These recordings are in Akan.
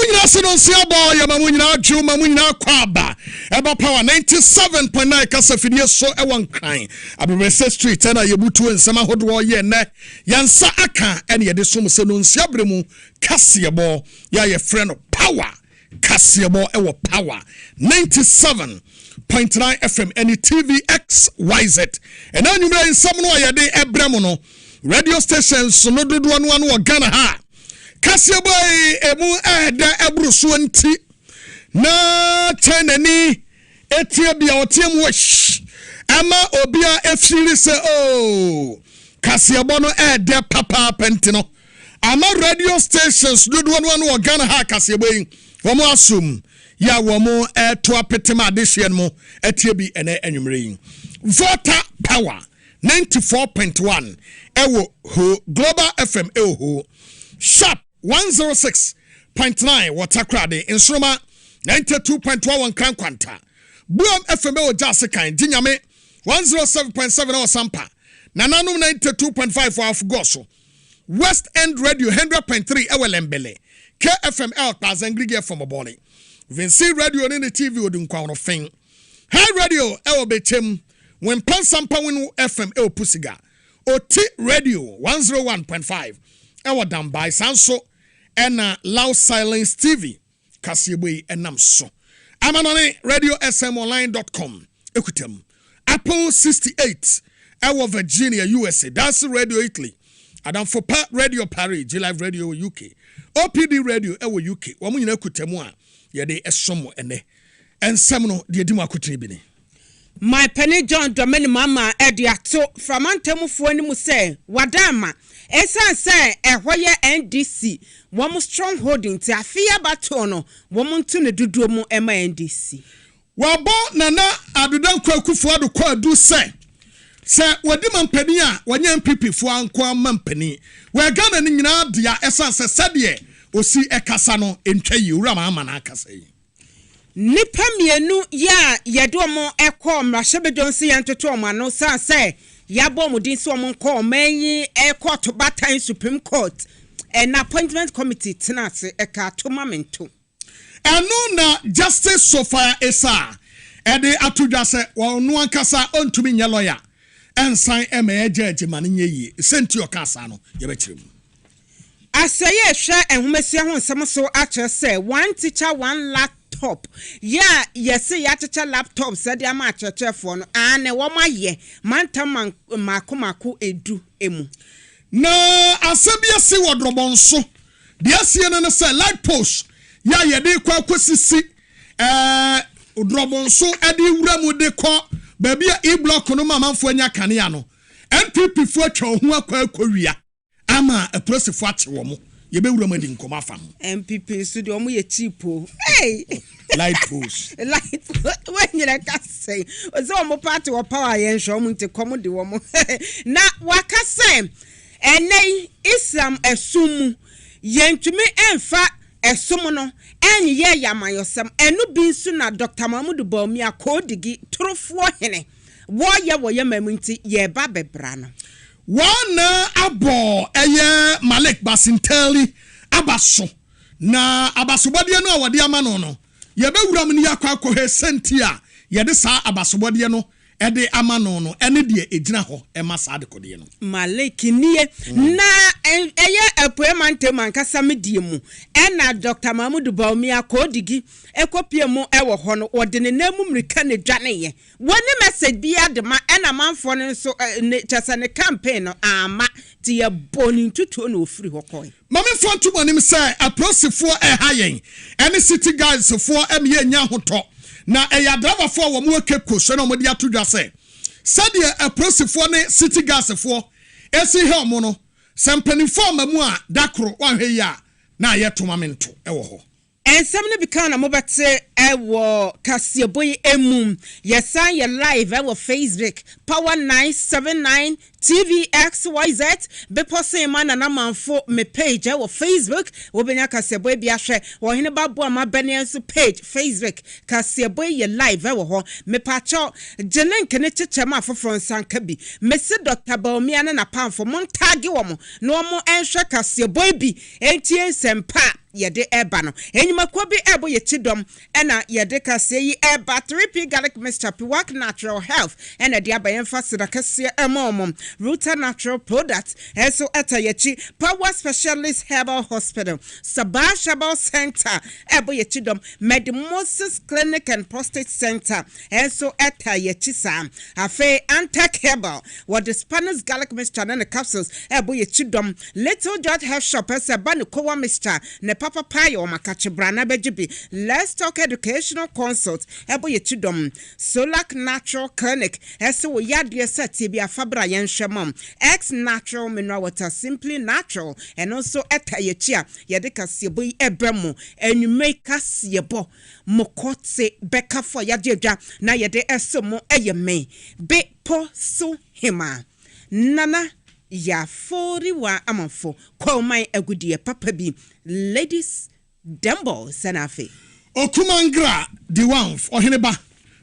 Mamunya Sinonsia boy, Mamunya Jew, Mamunya Kwaba, Eba Power 97.9 Casafinia so a one crying. Abrese Street, and Yabutu and Samahodwa Yene, Yansa Aka, and Yadisum Sinonsia Bremu, Kasiebo, ya your friend of power, Kasiebo, our power 97.9 FM, any TVXYZ, and then you may in some way a day Ebramono, radio stations, no do one or Ghana ha. Kasiebo emu da ebrusuanti na tenani etie bia otiem wash ama obia efiri se oh Kasiebo no da papa pentino ama radio stations do one or Ghana ha Kasiebo yin womo asum ya womo to apetema adehyen mo etie bi ene anwumre yin Voter Power 94.1 ewo ho Global FM ewo sharp 106.9 Watakrade Instruma 92.1 Kankwanta Buam FM o Jasikan Dinyame 107.7 or Sampa Nananum 92.5 for Afgoso West End Radio 100.3 Ewelembele KFM El Pazangrigia from a body Vinci Radio in the TV wouldn't count of thing High Radio El Betim when Pansampa Winu FM El Pusiga OT Radio 101.5 Ewa down by Sanso and Loud Silence TV Kasiebo enam so Amanone Radio SMOnline.com Ekutem Apple 68 Ewa Virginia USA that's Radio Italy Adam for Radio Paris G Live Radio UK OPD Radio Ewa UK wamu nyina ekutemu a yede esomo ene ensemno de edimu akutribini My penny John Domini Mama Ediato from Antemufo ni mu say wadama esan say ehwoye NDC womu strong holding ti afia batono womu ntu ne duduo mu ema NDC wabo nana adudan kwakufu adu kwa adu say wadi mampani a wanya MPP fo anko mampani we Ghana ni nyina dia esan say sade osi ekasa no entwa yi ura ma ama na akasa yi Nipa mienu ya yedomo eko mrashebedonsi yantoto omano sa say yabo mudin so omonko menyi eko to batan Supreme Court an appointment committee tenase eka to mamento enu na Justice Sophia Esa ede atudwa se wonu ankasa ontumi nya lawyer ensan eme judge mane nyeyi senti okasa no yebekirem Aseye hwe enhumesia ho nsem so ache say one teacher one laptop yeah yes ya teacher laptop said ya ma chechefo no ane wo maye mantam makomako edu emu na asebia si wodrobonso de asie no say light post ya yede kwa kwesisi odrobonso ade wuramu de ko ba bia e-block no mamanfo anya kanea no MPP fo atwa ho akwa ama a prosefo ache wo mo ye be wura madi nkoma afam MPP so de omo ye cheapo hey light post when you like say so omo party wo power yen hwo omo nte komo de wo mo na waka say enei Islam esum yentumi emfa esum no enye ye yamayosem enu bi nsu na Dr. Mahmoud Bawumia akodigi torofo hene wo ye mamunti ye ba bebra no Wana abo eye Malik Basinteli abaso na abasobodie no awade amano no ye bewuram ni yakwa he sentia ye de sa abasobodie no ede amano no ene de ejina ho e masa de kodie no Malik niye na eye apoemantem ankasa medie mu ena Dr. Mahmoud Bawumia kodigi ekopie mu ewo ho no wode ne namu mrika ne dwane ye woni message bia de ma ena manfo ne so chese ne campaign no ama ti ye boni tutu na ofiri hokoi mame fo ntumonim say aprosifo hayen ene city guys fo em ye nya hoto na eya driver fo wo mu ekeko so na mo de atodwa say sade aprosifo ne city guys fo esi he mo no sempanifo mamu a dakro wanhwe ya na ye tomamento ewo ho Ensem ne bikana mobate ewo Kasiebo emum yesan ye live ewo Facebook Power 979 TVXYZ bepose man na manfo me page ewo Facebook wobenya Kasiebo e bia hwe wo hene babo ama bene nso page Facebook Kasiebo ye live ewo ho me pacho jenenke ne chechema afofro nsanka bi mesi Dr. Bawumia na pamfo mon tag wo mo no mo enhwe Kasiebo bi entie nsempa yɛde ɛba no enyumakuo bi ɛbɔ yɛtidom ɛna yɛde kase yi ɛba 3p garlic mixture piwak natural health ɛna de aba yɛmfa sidakɛseɛ ɛmɔmɔ Ruta natural products ɛso ɛta yɛchi power specialist herbal hospital Sabash herbal center ɛbɔ yɛtidom Medimosis clinic and prostate center ɛso ɛta yɛchi saa afe Antec herbal what the Spanish garlic mixture and the capsules ɛbɔ yɛtidom Little George health shop ɛsɛ ba ne kowa mixture ne papa pie o makache brana bejibi let's talk educational consult ebo yetidom Solak natural clinic ese wo yade set bi afabra yen hwemam X natural mineral water simply natural and also etayechia yede Kasiebo ebremu enwume Kasiebo mokotse beka for yadedwa na yede esomo eyeme be po so hima nana ya 41 amafo kwomai agudie papa bi ladies dembo senafe okumangra diwanf oheneba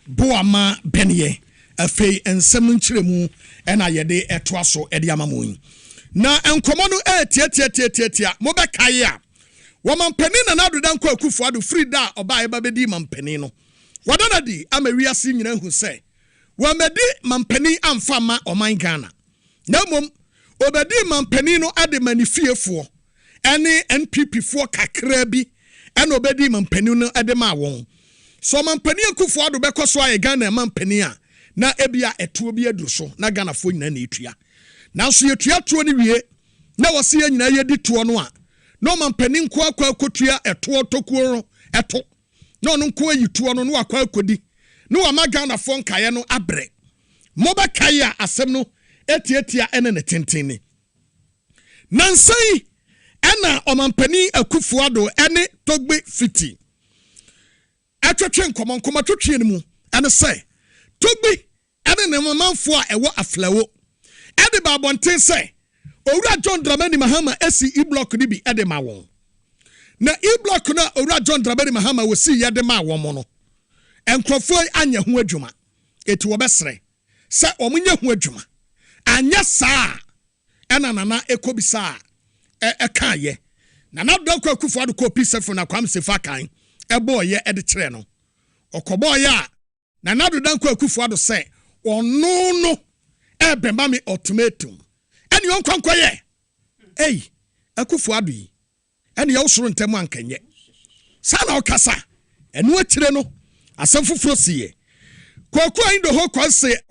boama benye afei ensem nkyeremu ena yede etoaso ede amamu na enkomo no etietietietitia mobekaye a womampani na nadoda nkwa akufo ado frida oba eba bedi mampani no wadana di amawiase nyina hu se wamedi mampani amfama oman Ghana na mom obedi mampani no ade manifiefo ene NPP fo kakra bi ene obedi mampani no ade ma won so mampani akufo ado bekoso aye Ghana mampani a na ebia etuo bi aduru so na Ghana fo nyina na etua na so yetua tuo ni wie na wose ye nyina ye di tuo no a no mampani nko akwa kotua etuo tokuo eto no no nko ayi tuo no no akwa akodi no wa ma Ghana fo nkaye no abre mobakaye a asem no etietia ene ne tenteni nansai ena omampani akufuado ene togbe fiti atwetwe nkomo twetwe ne mu ene se togbe ene ne mamanfo a ewo aflawo ede ba bonten se owura John Dramani Mahama esi e-block ni bi ede ma won na e-block na owura John Dramani Mahama wosi yede ma won mo no enkrofo anya ho adwuma eti wo besre se omunya ho adwuma anya saa ena nana ekobisa ekaye nana dokwa akufo ado kopi sefo na kwam sefa kan eboye ede kire no okoboye a nana do dankwa akufo ado se ono no ebemba me ultimatum eni onkwankoye akufo ado yi eni ya usoro ntemu ankanye sana okasa enu akire no asem foforo siye kokwa indo ho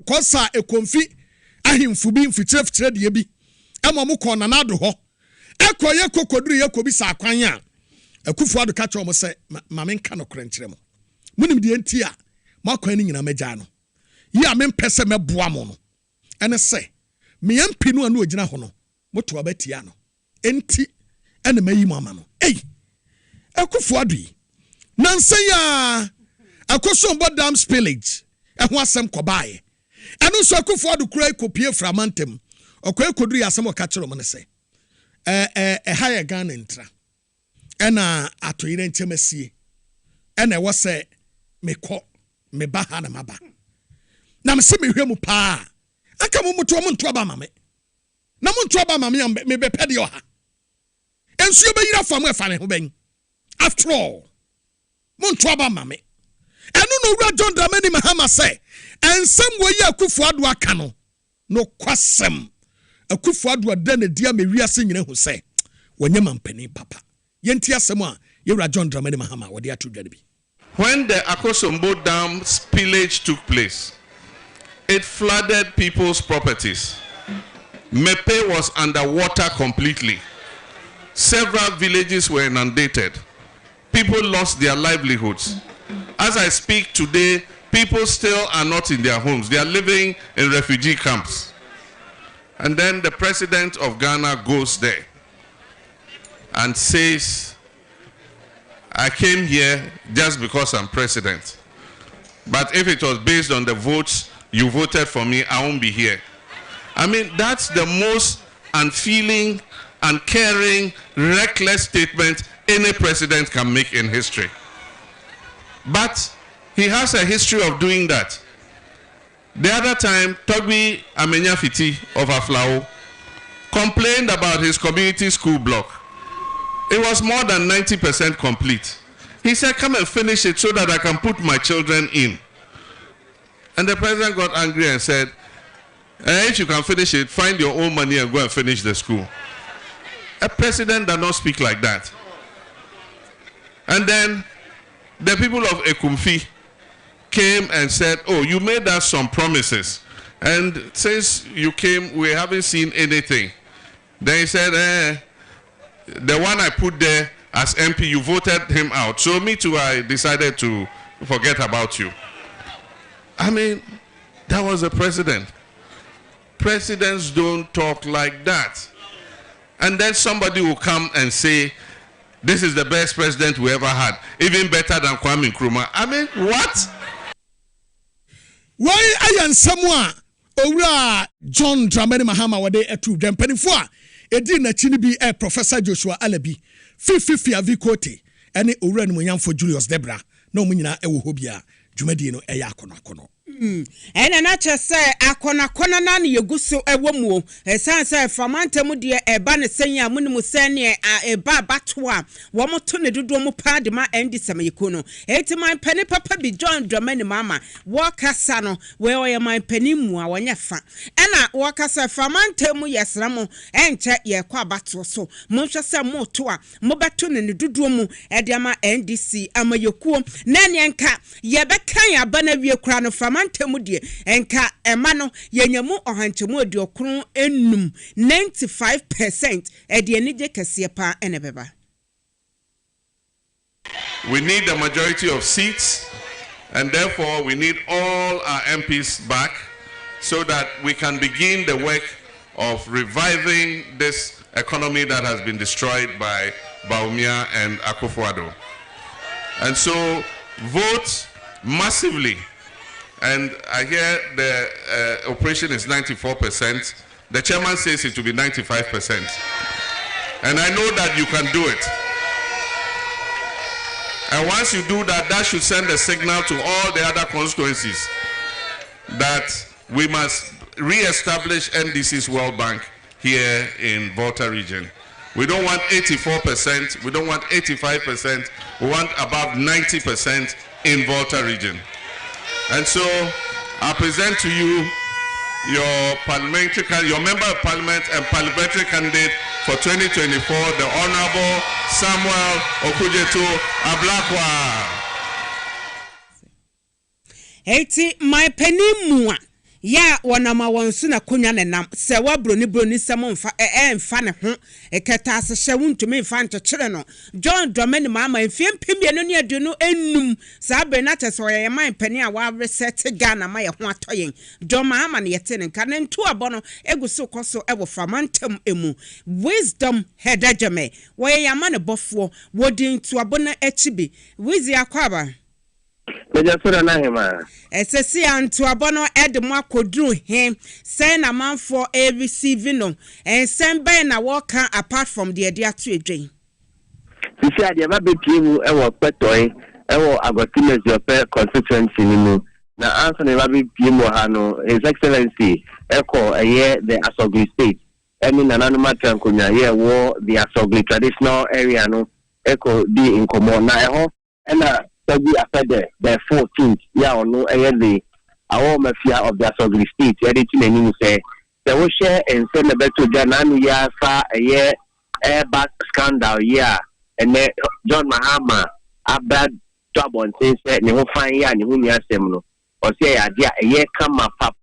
kwasa ekonfi ahimfu bi mfikyerefkyere de bi ema kɔ na nado ho ekoye kokoduru yekobi sa akwan a akufo ado ka kyerɛ mo sɛ mame nka no krenkyere mo munim de enti a makwan ni nyina magya no yi a mempɛ sɛ mɛboa mo no ene sɛ me yampi no anu ogina ho no moto abatia no enti ene mayi mo ama no akufo ado yi nansan ya akoso mbo dam spillage ɛho asɛm kɔbaaye anu so akufo ado kura kopie framantem okoye koduru asɛm ɔka kyerɛ mo ne sɛ haye Ghana ntra ɛna atoyire nkyemasie ɛna ɛwɔ sɛ mekɔ meba ha na maba na mse mehwɛ mu paa aka mo muto mo nto aba mame na mo nto aba mame me bepɛ de ɔha ensuo beyira fam ɛfa ne ho bɛn after all mo nto aba mame ɛno no wura John Dramani Mahama sɛ ensem wo yi akufo ado aka no kwasem akufo ado ada na dia mewiase nyina hu sɛ wanya mampani papa yenti asɛm a yewura John Dramani Mahama wode ato dwade bi. When the Akosombo Dam spillage took place, it flooded people's properties. Mepe was underwater completely. Several villages were inundated. People lost their livelihoods. As I speak today, people still are not in their homes. They are living in refugee camps. And then the president of Ghana goes there and says, I came here just because I'm president. But if it was based on the votes you voted for me, I won't be here. I mean, that's the most unfeeling, uncaring, reckless statement any president can make in history. But he has a history of doing that. The other time, Togbi Amenyafiti of Aflao complained about his community school block. It was more than 90% complete. He said, come and finish it so that I can put my children in. And the president got angry and said, if you can finish it, find your own money and go and finish the school. A president does not speak like that. And then the people of Ekumfi came and said, oh, you made us some promises. And since you came, we haven't seen anything. Then he said, the one I put there as MP, you voted him out. So me too, I decided to forget about you. I mean, that was the president. Presidents don't talk like that. And then somebody will come and say, this is the best president we ever had, even better than Kwame Nkrumah. I mean, what? Why I am someone over John Dramani Mahama wade etu dem penifo edi na chini bi Professor Joshua Alabi 50 avikote ene owura ni monyamfo Julius Debra na omunyina ewo hobia dwumadi no eya akono ena na chese akona na ne yeguso ewomu esanse famantemu de eba ne senya munimu sene eba batoa wo moto ne dodo mu pade ma endi samayiko no etiman pani papa bi John Dramani Mama wo kasa no we oyeman pani mu a wonya fa ena wo kasa famantemu yesramo enche ye kwa bato so monhwe se moto a mo beto ne dodo mu ede ama NDC amayeko na ne enka ye bekan abana wie kura no famantemu de enka emano yenyamu ohanchemu odiokron enum 95% ede enije kese pa enebeba. We need the majority of seats, and therefore we need all our MPs back so that we can begin the work of reviving this economy that has been destroyed by Bawumia and Akufo-Addo. And so vote massively. And I hear the operation is 94%. The chairman says it will be 95%. And I know that you can do it. And once you do that, that should send a signal to all the other constituencies that we must re-establish NDC's World Bank here in Volta region. We don't want 84%, we don't want 85%, we want above 90% in Volta region. And so I present to you your member of parliament and parliamentary candidate for 2024, the Honorable Samuel Okujeto Ablakwa. Eti my penny mua. Ya wanama wansu na kunya ne nam se wa broni samo mfa mfa ne ho eketa asehye wuntumi mfa nkyekere no John Dramani Mama mfie mpemie no ne aduno enum sa be na tese oye man pani a wa reset Ghana ma ye ho atoyen John Mahama ne yete ne nka ne nto abono eguso koso ewo framantem emu wisdom hedajame wo ye yama ne bofo wodi nto abono echibi wizi akwaba Mejasura na hema. Esesi antu abono edmo akodru he say na manfo e receive no ensem ben na work apart from the ade atu edwen. Sisi ade ba bepiemu ewo petoi ewo agotines yope constituency ni mu na answer na ba bepiemu ha no His Excellency eko eye the Asogli state eni nananu matrankonya ye wo the Asogli traditional area no eko di inkomo na eho ena be after the 14th yeah or no the our mafia of the Asogli state editing and say they will share and send a better Jananu ya fa a year airbag scandal yeah and then John Mahama abad job on things that you will find ya and you have seminal or say a year come up papa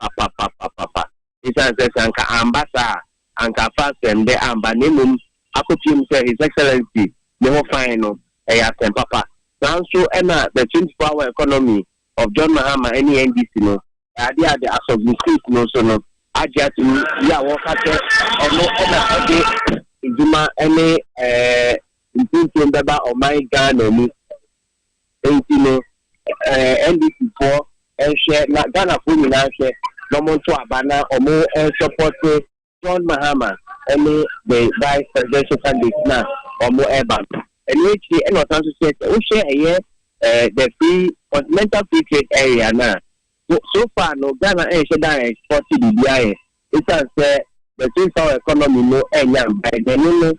this answers anka ambassa anka fast and the ambanimum akutim say His Excellency you will find no a papa. Now, so the 24-hour economy of John Mahama, any NDC, no, idea the Asogli state, no, so no, I just, yeah, walk out there, or no, any improvement about or my gun or me, NDC 4, and share, not Ghana for me, now share, no more to Abana or more support John Mahama, any the vice presidential candidate now, or more urban. And which the end of say we share here the free continental free trade area now. So far no Ghana and Shada export to the BI. It has the 24-hour economy no by the no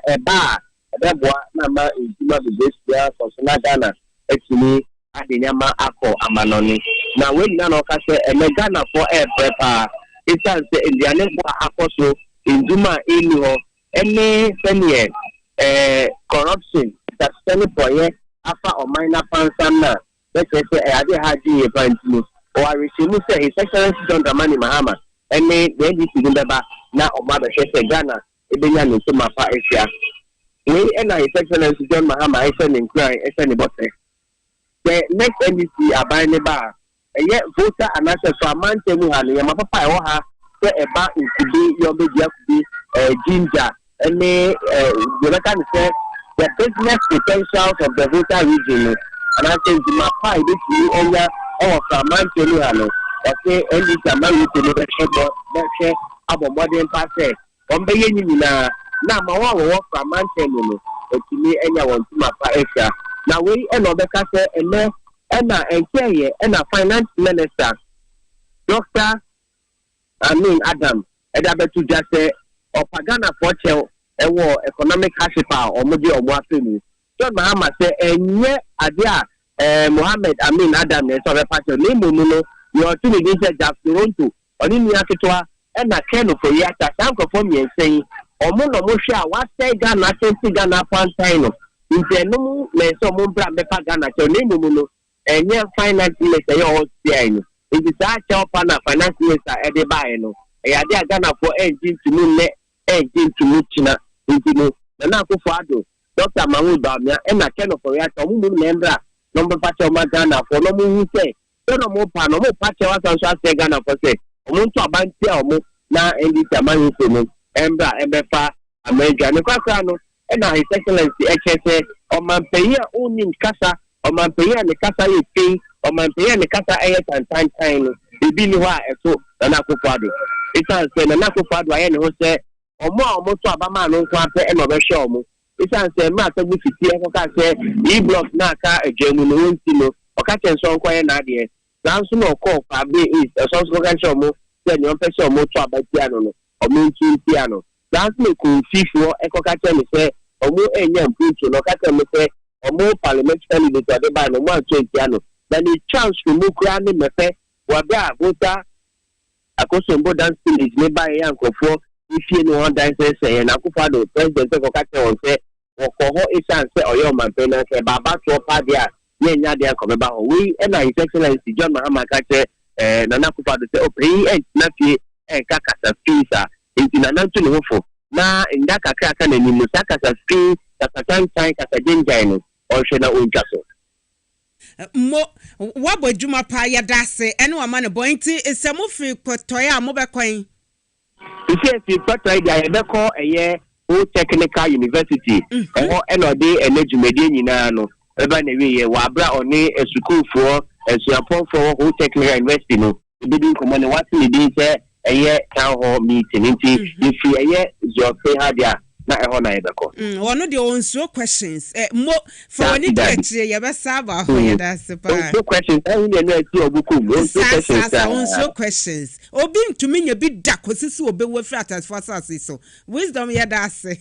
a bar ɛbɛboa na ma ntuma bebree so na Ghana etumi adenyama akɔ amanɔne na when na no ka sɛ Ghana for prepare isan sɛ indiane bo akɔ so nduma eni hɔ ɛne sɛneɛ corruption sɛne pɔyɛ afa ɔman na pansan na bɛsɛ ade ha gye yɛ pantino o arehyimu sɛ His Excellency John Dramani Mahama ɛne the NDC no bɛba na ɔma bɛhwɛ sɛ Ghana ebenya ne nsɛm afa ahyia we ɛna His Excellency John Mahama ɛhyɛ ne nkran ɛhyɛ ne bɔtɛ the next NDC aban ne ba ɛyɛ voter anaasɛ so amante mu ha no yɛma papa ɛwɔ ha sɛ ɛba nkubi yɔbɛdi akubi ginger ɛne yɛbɛka ne sɛ the business potentials of the voter region anaasɛ ndima pa ebɛtumi ɛnya ɛwɔ so amante mu ha no ɔsɛ NDC amanwete no bɛhwɛ abɔmmɔden pa sɛ ɔmbɛyɛ nyi nyinaa na ama wɔn a wɔwɔ so amante mu no ɛtumi ɛnya wɔn ntoma pa ahyia na wei ɛna ɔbɛka sɛ ɛnɛ ɛna ɛnkyɛyɛ ɛna finance minister Dr. Adam ɛda bɛto gya sɛ ɔpa Ghanafoɔ kyɛw ɛwɔ economic hardship a ɔmode ɔmo afɛ mu John Mahama sɛ ɛnyɛ ade a Mohammed Amin Adam na ɛsɛ ɔbɛpa kyɛw na mmom no yɛ ɔto ne din sɛ Jack Toronto ɔne nua ketewa ɛna kɛnofo yi ata saa nkɔfoɔ mmiɛnsa yi ɔmo na ɔmo hwɛ a wasɛe Ghana asɛnti Ghana apantan no nti ɛnom na ɛsɛ ɔmo mbra mbɛpa Ghana kyɛw na mmom no ɛnyɛ finance minister yɛ ɔwɔ tia no nti saa kyɛw pa na finance minister ɛde baeɛ no ɛyɛ ade a Ghanafoɔ ɛngye ntumi nnɛ ɛngye ntumi kyina nti no Nana Akufo-Addo Dr. Mahmoud Bawumia ɛna kɛnofo yi ata ɔmo mu na mbra na ɔmo bɛpa kyɛw ma Ghanafoɔ na ɔmo hu sɛ na ɔmo pa na ɔmo pa kyɛw asan so asɛ Ghanafoɔ sɛ ɔmo nto abanti a ɔmo na NDC amanwefo no ɛmbra ɛbɛfa amadwa ne kwakra no ɛna His Excellency ɛkyɛ sɛ ɔmampanyin a ɔnim kasa ɔmampanyin a ne kasa yɛ pin ɔmampanyin a ne kasa ɛyɛ tantantan no ebi ni hɔ a ɛso Nana Akufo-Addo esan sɛ Nana Akufo-Addo ayɛ ne ho sɛ ɔmo a ɔmo to abama no nko apɛ ɛna ɔbɛhwɛ ɔmo esan sɛ mmaa asɛgbu fiti ɛkɔka sɛ e-block na aka adwamu no wɔn ti no ɔka kyɛn so ɔnkɔyɛ n'adeɛ nanso na ɔkɔɔ kwabe east ɛsɔ so kɔka kyerɛ ɔmo sɛ nea ɔmpɛ sɛ ɔmo to abatia no no ɔmo ntu ntia no nanso na konfifoɔ ɛkɔka kyerɛ me sɛ ɔmo ɛnyɛ mpuntu no ɔka kyerɛ me sɛ ɔmo parliamentary leader ɔde ba no ɔmo anto ntia no na ne chance no mu koraa ne mɛfɛ wabe a voter akosombo dance village ne ba yɛ nkɔfoɔ ifie no wɔn dan sɛ yɛn Akufo-Addo president ɛkɔka kyerɛ wɔn sɛ wɔkɔ hɔ esan sɛ ɔyɛ ɔmanpɛ na sɛ baaba toɔ paade a yɛnya deɛ kɔbɛba hɔ wei ɛna His Excellency John Mahama ka kyerɛ Nana Akufo-Addo sɛ ɔpanyin ɛntina fie ɛnka kasa fii saa nti Nana nto ne ho fo na nda kakra aka n'anim no saa kasa fii kasa tantan kasa gyengyan no ɔhwɛ na ɔntwa so mo wabɔ adwuma pa yɛda ase ɛne wama ne bɔ nti sɛ mofi kɔtɔeɛ a mobɛkɔn fi kɔtɔeɛ deɛ yɛbɛkɔ ɛyɛ Old Technical University ɛhɔ ɛna ɔde ɛnɛ dwumadie nyinaa no ɛba na wiyɛ wabra ɔne asukuufoɔ asuapɔnfoɔ Old Technical University no ebedi nkɔmmɔ ne wase ne din sɛ ɛyɛ town hall meeting nti efi ɛyɛ zɔfe ha deɛ na ɛhɔ na yɛbɛkɔ wɔno deɛ ɔnsuo questions mo fa wɔne di akyire yɛbɛsa ba hɔ yɛda ase paa ɔnsuo questions ɛho ne ɛno ati ɔbukum ɔnsuo questions obi ntumi nya bi da kɔsi sɛ ɔbɛwu afiri atasfoɔ asase so wisdom yɛda ase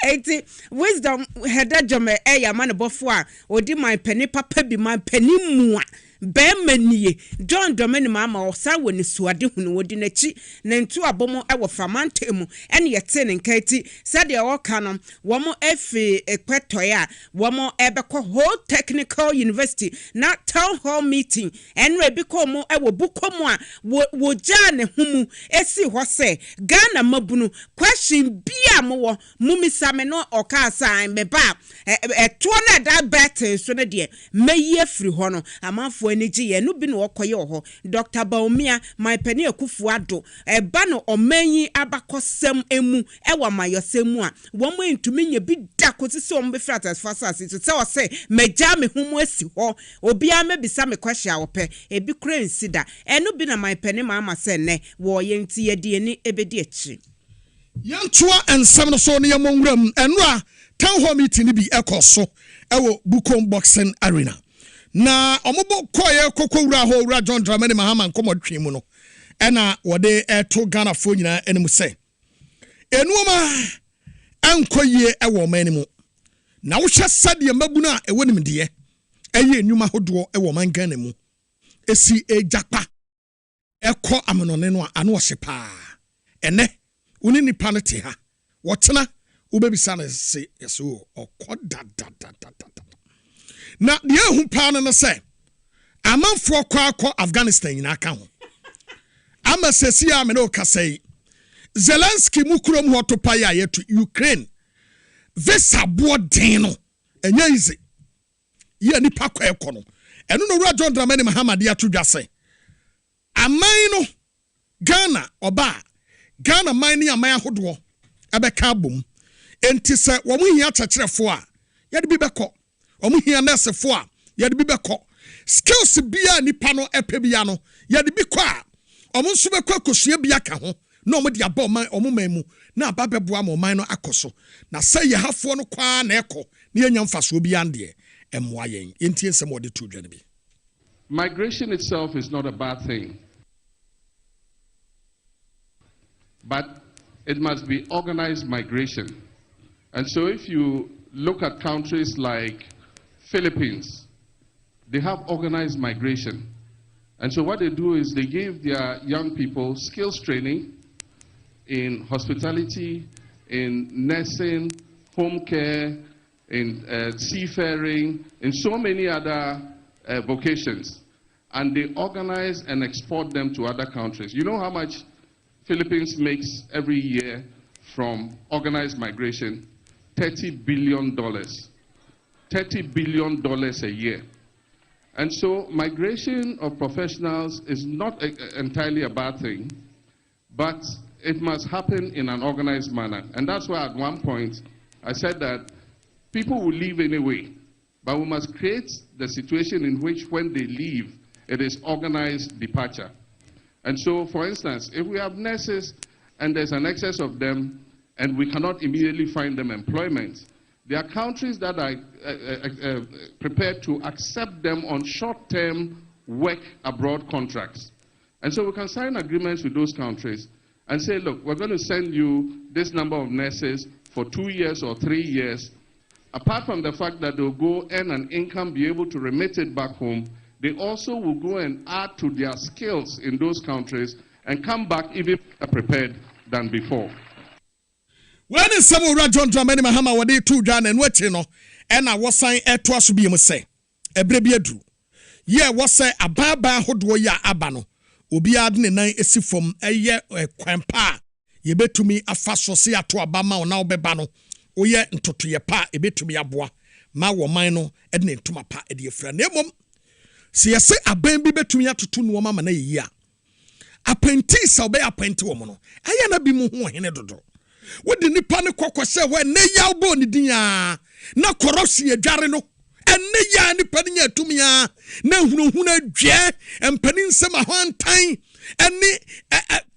enti wisdom hɛda dwɔmɛ ɛyɛ ama ne bɔfo a ɔdi man pani papa bi man pani mu a bɛɛma nie John Dramani Mahama ɔsa wɔ ne suade hunu wɔdi n'akyi na ntu abɔmɔ ɛwɔ famante mu ɛne yɛte ne nka ti sɛdeɛ ɔka no wɔn efi ekwetɔe a wɔn ɛbɛkɔ whole technical university na town hall meeting ɛnura ebi kɔ mu ɛwɔ bukɔ mu a wɔgya ne ho mu esi hɔ sɛ Ghana mabunu question bi a mo wɔ mumisa me no ɔka asan meba ɛtoɔ na ɛda bɛtɛ so ne deɛ meyi afiri hɔ no amanfoɔ energy ye no bi no okoye ho Dr. Bawumia my penny Akufo-Addo eba no omanyi abakosem emu ewa mayosemu a wo mo ntumi nya bi da kotisi o mbefra asfasase so se o se meja me humu asi ho obi a mebisa me question awope ebi kura nsida eno bi na my penny mama se ne wo ye nti ye de ni ebedi achi yantoa ensem no so ne yamwuram eno a town hall meeting bi ekoso ewo Bukom Boxing Arena na omobo koye kokowura ho wura John Dramani Mahama nkomodwe mu no ena wode eto Ghana fo nyina enim se enuoma ankoye ewo manimu na wo hye sade mabunu a ewo nimdeɛ ɛyɛ enwuma hodoɔ ɛwɔ man Ghana mu esi ejapa ɛkɔ amonone no a ano ɔhye paa ɛnɛ woni nipa no te ha wɔtena wobɛbisa no se ɛso ɔkɔ da na deɛ ehu paa no sɛ amanfoɔ kɔ Afghanistan nyinaa ka ho ama sɛsi a me no kasa yi Zelensky mu kurom hɔ to pa ya to Ukraine visa boɔden no ɛnyɛ easy yɛ nipa kɔ ɛkɔ no ɛno no wura John Dramani Mahama de ato dwa sɛ aman no Ghana ɔba Ghana man ne aman ahodoɔ ɛbɛka abom enti sɛ wɔn hia kyerɛkyerɛfo a yɛde bi bɛkɔ wɔn hia nursefoɔ a yɛde bi bɛkɔ skills bia nipa no ɛpɛ bia no yɛde bi kɔ a wɔn nso bɛkɔ akosua bi aka ho na wɔn de abɔ ɔman man mu na aba bɛboa ma ɔman no akɔ so na sɛ yɛ hafoɔ no kwaa na ɛkɔ na yɛnya mfasoɔ bi andeɛ ɛmmoa yɛn enti nsɛm wɔde to dwa no bi. Migration itself is not a bad thing, but it must be organized migration. And so if you look at countries like Philippines, they have organized migration. And so what they do is they give their young people skills training in hospitality, in nursing, home care, in seafaring, in so many other vocations. And they organize and export them to other countries. You know how much Philippines makes every year from organized migration? $30 billion. $30 billion a year. And so migration of professionals is not entirely a bad thing, but it must happen in an organized manner. And that's why at one point I said that people will leave anyway, but we must create the situation in which when they leave, it is organized departure. And so, for instance, if we have nurses and there's an excess of them and we cannot immediately find them employment, there are countries that are prepared to accept them on short-term work abroad contracts. And so we can sign agreements with those countries and say, look, we're going to send you this number of nurses for 2 years or 3 years. Apart from the fact that they'll go earn an income, be able to remit it back home, they also will go and add to their skills in those countries and come back even better prepared than before. When is some of John Dramani Mahama wade to John and Wetino, and I was saying a twas to be a say a brebiadu. Ye was say a baba hodwoya abano, ubi adne nine esi from a year a quampa. Ye bet to me a fast socia to a bama or now bebano, o ye into to your pa, a bit to me a bois, ma wo mino, edne to my pa, a dear friend. See, I say a baby bet to me to 2 woman a year. A pentis obey a penti woman. I am a be more in a dodo. What the Nippon Coco say when ne yaw boni dia na corruption ye jareno and ne ya ni paniya to me na huna dwe and penin sama one time and ne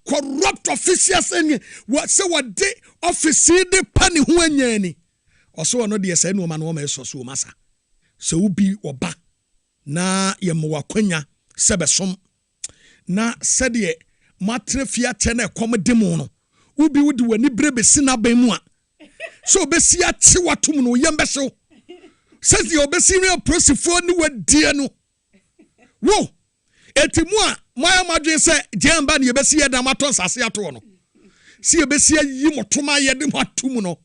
corrupt officials and what say what day office de pani huanyani also no de say no man wo me so masa so ubi oba na ye mo wakwanya sebesom na sede matrefia tene komdemo no ubi wudi wani brebe sina bemu a so obesi ati watum no yembe so says the obesi real prosifo ni wadie no wo etimu a moya madwen se jemba ne yebesi yeda maton sase ato no si yebesi yi motoma yede matum no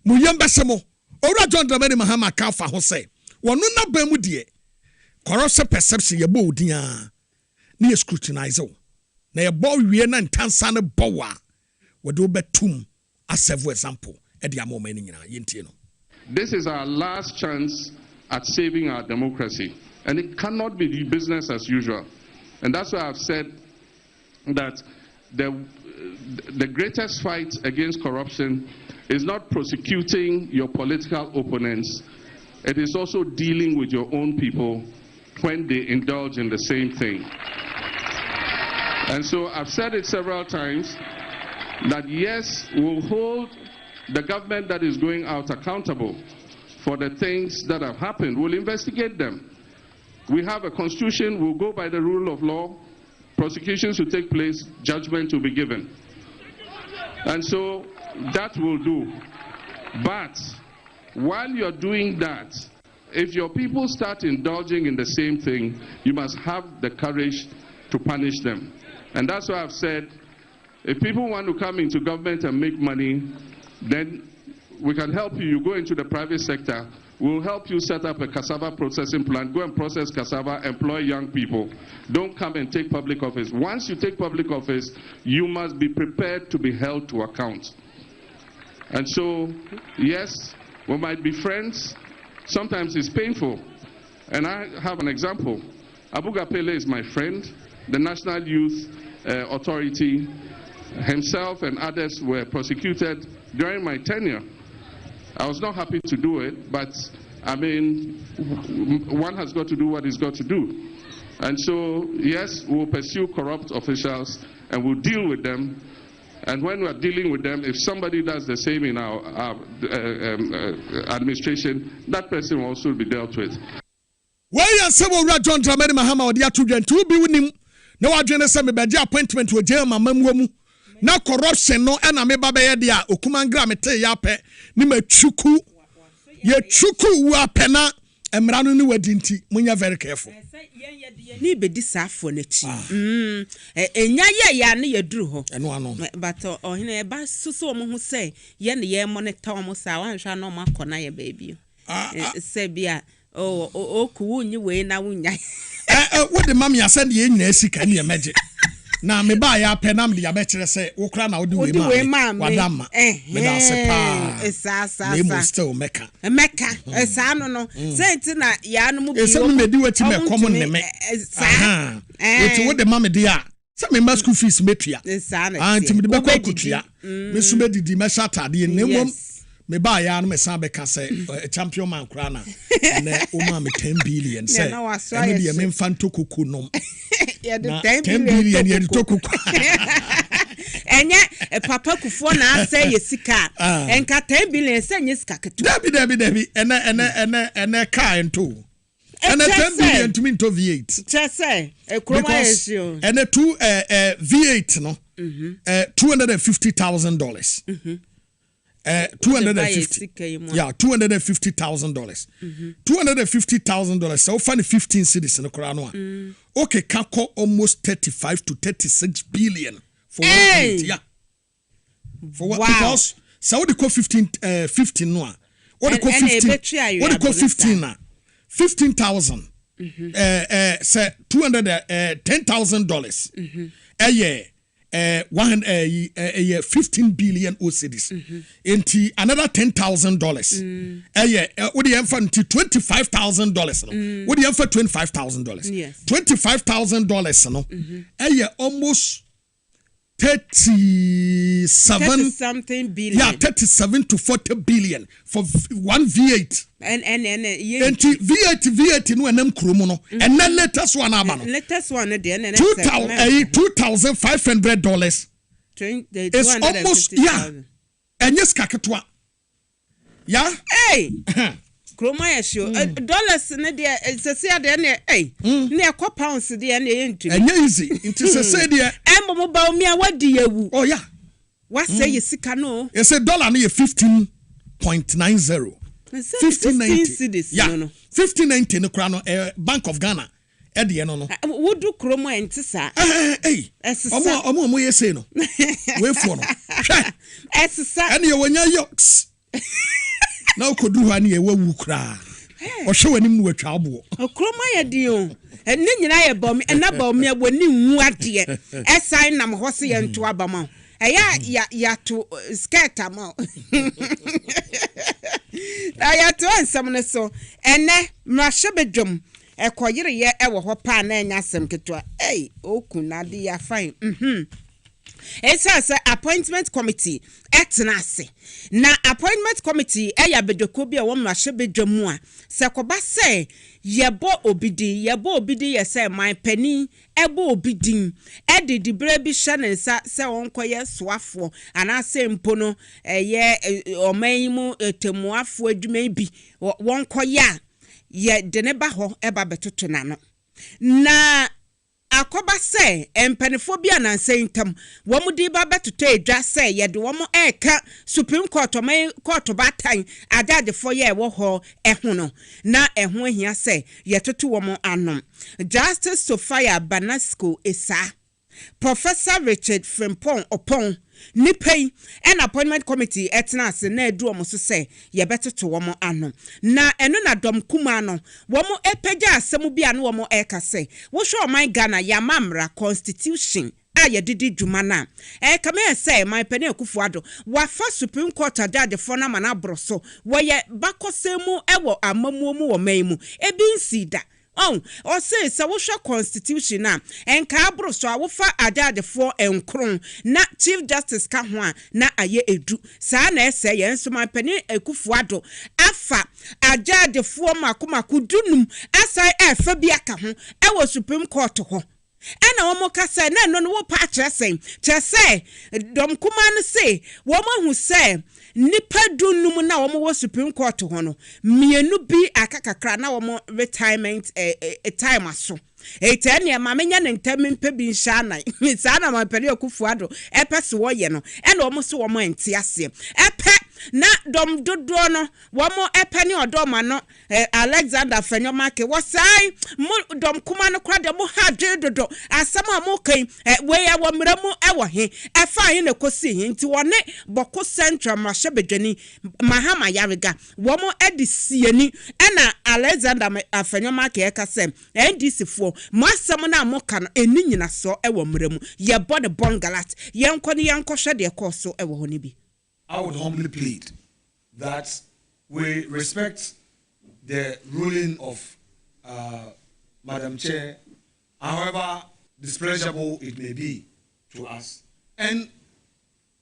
mu yembe se mo owura John Dramani Mahama ka fa ho se wono na bemu die corruption perception yebo odia na scrutinize wo na yebo wie na ntansa ne bowa wodo betum as several example e dia mo mani nyina yentie no. This is our last chance at saving our democracy, and it cannot be business as usual. And that's why I've said that the greatest fight against corruption is not prosecuting your political opponents. It is also dealing with your own people when they indulge in the same thing. And so I've said it several times that yes, we'll hold the government that is going out accountable for the things that have happened. We'll investigate them. We have a constitution, we'll go by the rule of law, prosecutions will take place, judgment will be given. And so that will do. But while you're doing that, if your people start indulging in the same thing, you must have the courage to punish them. And that's why I've said, if people want to come into government and make money, then we can help you. You go into the private sector. We'll help you set up a cassava processing plant. Go and process cassava, employ young people. Don't come and take public office. Once you take public office, you must be prepared to be held to account. And so, yes, we might be friends. Sometimes it's painful. And I have an example. Abuga Pele is my friend. The National Youth Authority, himself and others were prosecuted during my tenure. I was not happy to do it, but I mean, one has got to do what he's got to do. And so, yes, we'll pursue corrupt officials and we'll deal with them. And when we're dealing with them, if somebody does the same in our administration, that person will also be dealt with. Why are several John Dramani Mahama or the Atrujan to be with him? No, I join some appointment to a jail, my mum. Na corruption no na me baba ye dia okumangra mete ya pe ni machuku ye chuku wa pena emra no ni wadinti munya very careful ni be disafo na chi enya ye ya na ye duru ho eno ano but ohine e ba suso mo hu say ye na ye monitor mo sa wan hwa no makona ye baby say bia o ku nyi we na wunya what the mama send ye nyina sika ni emeje na me ba ya penam de ya be kire say wo kra na wo di we ma wadama me da se pa esa we mo still meka esa no say ti na ya no mu bi esa me di wati me common ne me it wo de mama de ya say me ma school fees metua esa na anti me de be kwa kutua me so me didi me shatade ne mom me ba ya no me san be ka say champion man kra na na o ma me 10 billion say e me de me mfanto kuku nom ya de 10 billion ya de tokuku enye papa kufo na say yesika enka 10 billion say nyesika ketu dabi ene ka ento ene 10 billion to me to V8 chese ekroma yesio ene to V8 no $250,000 $250,000 yeah $250,000 $250,000 so funny 15 cities in the Quran okay kako almost 35 to 36 billion for one minute, yeah for what because so they call 15 no what they call 15 what they call 15 na 15,000 say $210,000 a year 15 billion OCDs into another $10,000 what the for $25,000 what the for $25,000 yes $25,000 no almost 37 something billion yeah 37 to 40 billion for one V8 and V8 no enam kromo no and then latest one aba no latest one there and $2,500 it's almost yeah and yes kaketwa yeah hey kroma ya show dollars ne de se se de ne ne ekọ pounds de ne yentu enye easy it is say de embo ba omi a wadi yawu oh yeah what say you sika no you say dollar ne 15.90 1590 yeah 1590 no kra no Bank of Ghana e de no wodu kroma enti sa omo ye say no we for no esisa ene ye wonya yoks na okodu ha ne ewawu kra o hwe wanim no watwa abo okroma ye di o enne nyina ye bom ena bom ye boni nwu ade esan nam ho se ye nto abama ya to skirt am ya to ansam ne so ene mrahye bedwom ekoyire ye ewo ho pa na enya asem ketwa okunade ya fine It says appointment committee etenase na appointment committee eya bedoko bi a wo mrahye bedwamu a se koba se yebo obidi ye se my penny ebo obidin edidi bra bi hye ne nsa se wonkoye soafo ana se mpo no ye omanyimu temuafo adwuma bi wonkoye a ye de ne ba ho eba betoto na no na akoba say empanifo bia na nsentam wo mu di ba betoto edwa say ye de wo mu eka Supreme Court o mai court batan adadefo ye wo ho eho no na eho ahia say ye toto wo mu anom Justice Sophia Banasco Esa Professor Richard Frimpong Opon Nipei an appointment committee etnas na edu omo so say ye beto to womo ano na eno na dom kuma no womo epeja asemu bia no womo eka say wo hwe oman Ghana ya mamra constitution aye didi dwuma na kame say my pene akufuado wafa Supreme Court judge for na mana broso wo ye bakosemu ewo amamuo mu wo maimu ebi nsida or say Sawusha Constitution na enkabro so awofa adadefo enkron na Chief Justice Kahwa na aye edu sa na ese ye nso man pani ekufuado afa adadefo makomako dunum asai efa bi aka ho ewo Supreme Court ho ena womo kasa na no wo pa kyerese dom kuma no say womo hu say nipa dunum na womo wo Supreme Court ho no mienu bi akakakra na womo retirement time aso etene ma menya ne ntame mpe bi nsha nan sana ma pere akufuado epese wo ye no ena womo so womo ente ase epe na dom dodo no womo epe ne odoma no Alexander Fenyomake wasai dom kuma no kwa de mo ha dodo asama mo kan we ya wo mramu ewo he efa he ne kosi he nti wone boko central mashebedwani mahama yarega womo edisiani ena Alexander Fenyomake ekasem NDC fo mo asam na mo kan eni nyina so ewo mramu ye bone bongalat yenko ne yenko hwe de koso ewo ho ne bi. I would humbly plead that we respect the ruling of Madam Chair, however displeasurable it may be to us, and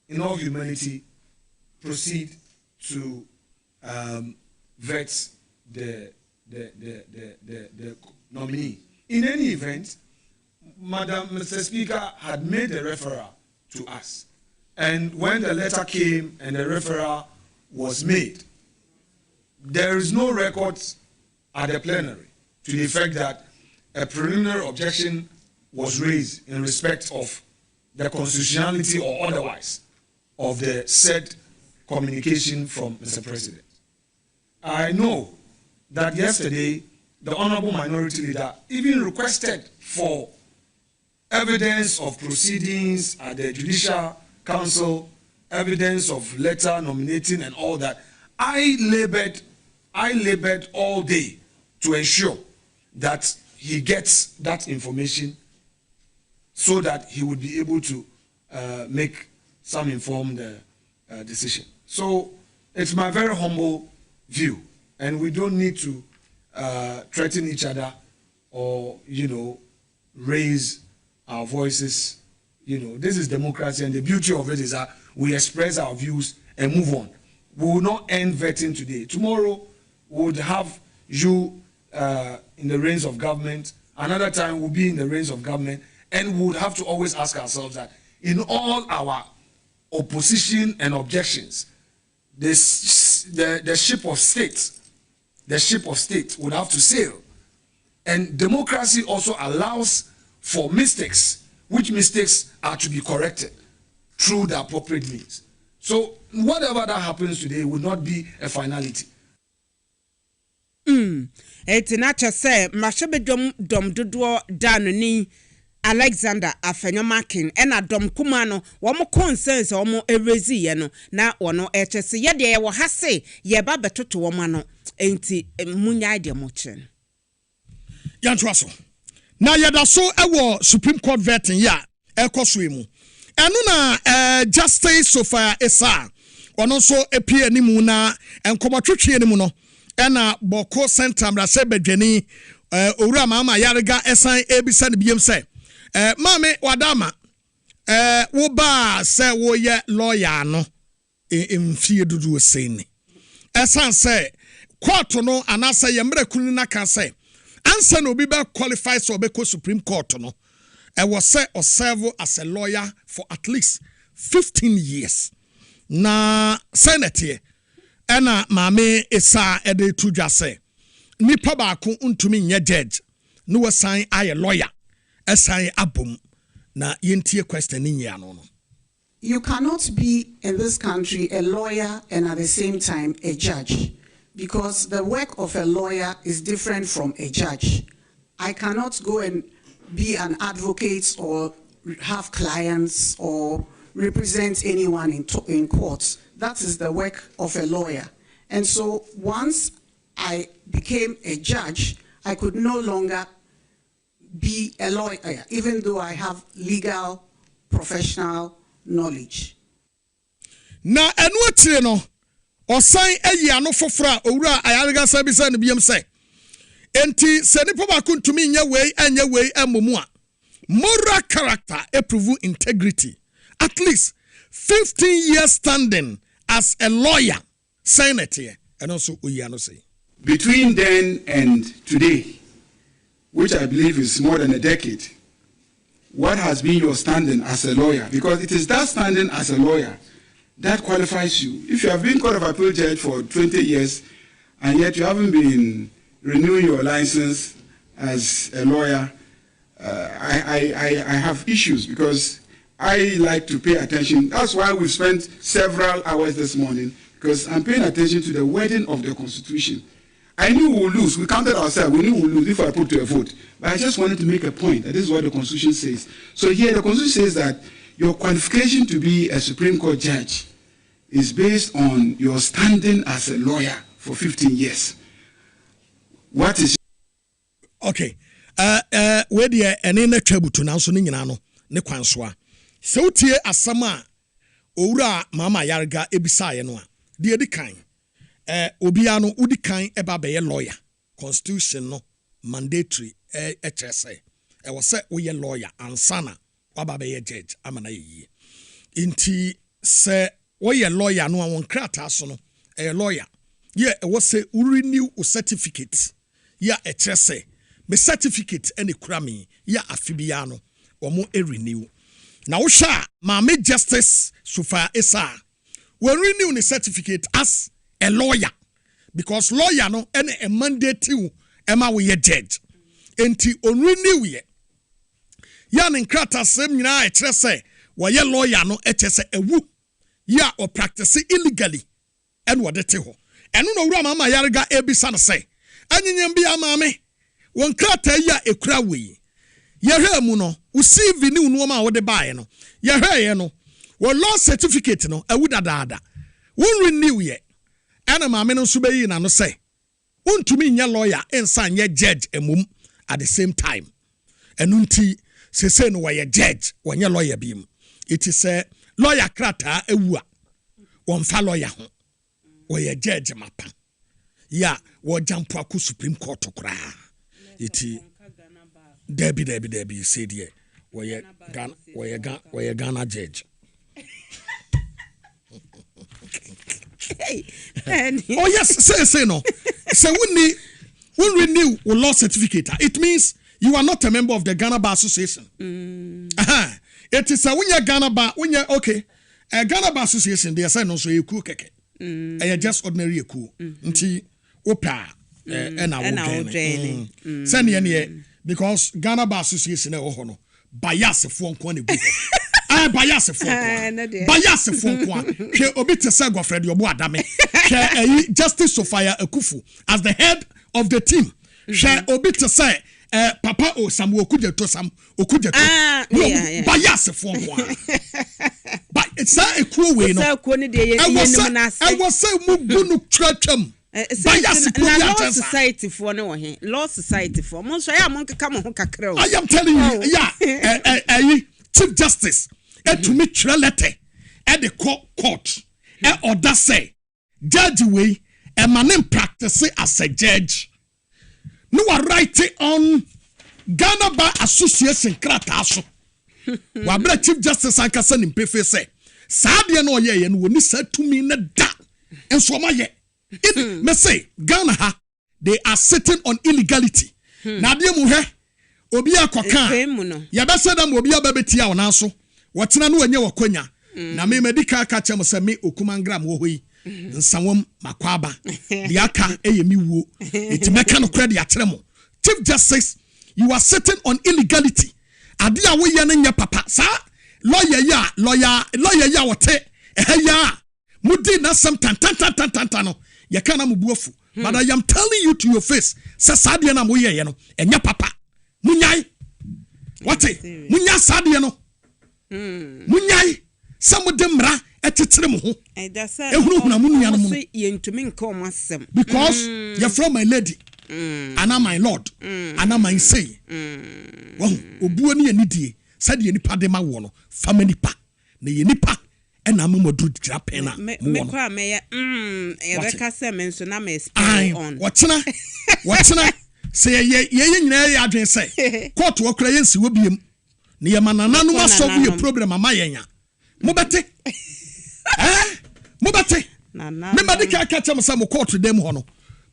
in all humility proceed to vet the nominee. In any event, Mr. Speaker had made a referral to us. And when the letter came and the referral was made, there is no record at the plenary to the effect that a preliminary objection was raised in respect of the constitutionality or otherwise of the said communication from Mr. President. I know that yesterday the Honorable Minority Leader even requested for evidence of proceedings at the Judicial Council, evidence of letter nominating and all that. I labored all day to ensure that he gets that information so that he would be able to make some informed decision. So it's my very humble view, and we don't need to threaten each other or, raise our voices. This is democracy, and the beauty of it is that we express our views and move on. We will not end vetting today. Tomorrow, we would have you in the reins of government. Another time, we'll be in the reins of government, and we would have to always ask ourselves that in all our opposition and objections, the ship of state would have to sail. And democracy also allows for mistakes, which mistakes are to be corrected through the appropriate means. So whatever that happens today will not be a finality. Etinacha say mashebe dom dodo danuni Alexander Afenyomakin ena dom kumano womo concerns womo erezi ye no na wono echese ye de wo hase ye ba betoto womo no enti munya de mo chen yantwaso na yeda so ewo Supreme Court vetting ya ekoso emu enu na Justice Sophia Esa ono so epie animu na enkomotwetwe animu no ena boko center mrase bedwani owura mama yarega esan ebisa ne biem se mame wadama wo ba se wo ye lawyer no emfie dudu sene esan se court no anasa ye mrekunu na kan se ansa no bi be qualify so be ko Supreme Court no was say or serve as a lawyer for at least 15 years na senate ena mame Esa ede tudwa se nipa ba ko ntumi nye judge no wasan aye lawyer assign abom na yentie question ni nya no. You cannot be in this country a lawyer and at the same time a judge, because the work of a lawyer is different from a judge. I cannot go and be an advocate or have clients or represent anyone in court. That is the work of a lawyer. And so once I became a judge, I could no longer be a lawyer, even though I have legal professional knowledge. Na enu no osan eyi ano fofora owura ayarega sabisa ne biem se enti se nipa ba kuntumi nya wei amomu a moral character prove integrity at least 15 years standing as a lawyer senator and also uyano say between then and today, which I believe is more than a decade, what has been your standing as a lawyer? Because it is that standing as a lawyer that qualifies you. If you have been Court of Appeal judge for 20 years and yet you haven't been renewing your license as a lawyer, I have issues because I like to pay attention. That's why we spent several hours this morning, because I'm paying attention to the wording of the Constitution. I knew we would lose. We counted ourselves. We knew we would lose if I put to a vote. But I just wanted to make a point that this is what the Constitution says. So here the Constitution says that your qualification to be a Supreme Court judge is based on your standing as a lawyer for 15 years. What is... Okay. Where the enena chabutu na so ni nyina no ne kwansoa. Se utie asama owura mama yarga ebisa ye no a de edi kan obia no udi kan eba be ye lawyer constitution no mandatory HSA was say we ye lawyer ansana waba be ye judge amana ye inti se we ye lawyer no won krata so no lawyer ye was say renew certificate ya HSA me certificate any krami ya afibia no omo renew na wo sha Mama Justice Sufa Esa when renew the certificate as a lawyer, because lawyer no any a mandate to Emma we judge enti on renew ye ya nkrata sem nyina e kire se wo ye lawyer no e kire se ewu ya o practice illegally and what te ho eno no wura mama yarga ebisa no se anyenyem bia maame won krata ya ekura we yehwe mu no wo CV ni unu ma wo de bae no yehwe ye no wo law certificate no awu dadaada won renew ye ana maame no so bayi na no say untumi nya lawyer ensan ye judge emum at the same time enunti sese no ye judge wonye lawyer bim it is a lawyer krata ewu a won fa lawyer ho wo ye judge mapa ya wo jampo aku Supreme Court kra iti Debbie said here where you Ghana judge. Oh yes, say no. Say when renew a law certificate, it means you are not a member of the Ghana Bar Association. It is a when you Ghana Bar when you okay. A Ghana Bar Association they say no so you cool keke. And just ordinary cool. Until opa and I will send you because Ghana Bar Association e ho no bias fo nko na gu bias fo hwe obi te say Godfred Yobo Adame hwe Justice Sophia Akufu as the head of the team hwe obi te say Papa o Samuel Okujeto bias fo nko but it's a cool way no I was say mu gunu twatwam law society for no he law society for mo so ya mo nkeka mo ho kakra o I am telling you yeah Chief Justice to me letter at the court order say judge we a man in practice as a judge no write on Ghana Bar Association krataso wa bra Chief Justice ankasa ni mpefe say saade no ye no woni sa tumi na da enso ma ye me say Ghana ha they are sitting on illegality na de mu he obi akoka ya be say dem obi ababetia wona so wotena no anye wakonya na me medical ka chem say me okumangram wo hoyi nsawom makwaba de aka eyemi wuo etimeka no kra de atremo Chief Justice you are sitting on illegality ade a woyɛ no nyɛ papa sa lawyer ya wote ya mudi na some tan no ye kana mubuafu but I am telling you to your face say sadie na moyɛ ye no enya papa munyai wote munya sadie no munyai samode mra etetere mo ho ehunahuna mu nua no mu yentumi nka o masem because you from my lady ana my lord ana my say obuo ne anidie sadie nipa de ma wo no family pa na ye nipa na amamodru dira pen na me kwa me ye ebeka se me nso na me spy on watena say ye nyina ye adwen say court wo kra ye nsi wo biem ne ye manana no ma solve your problem ama yenya mobete mobete me ma de ka chem say mo court dem ho no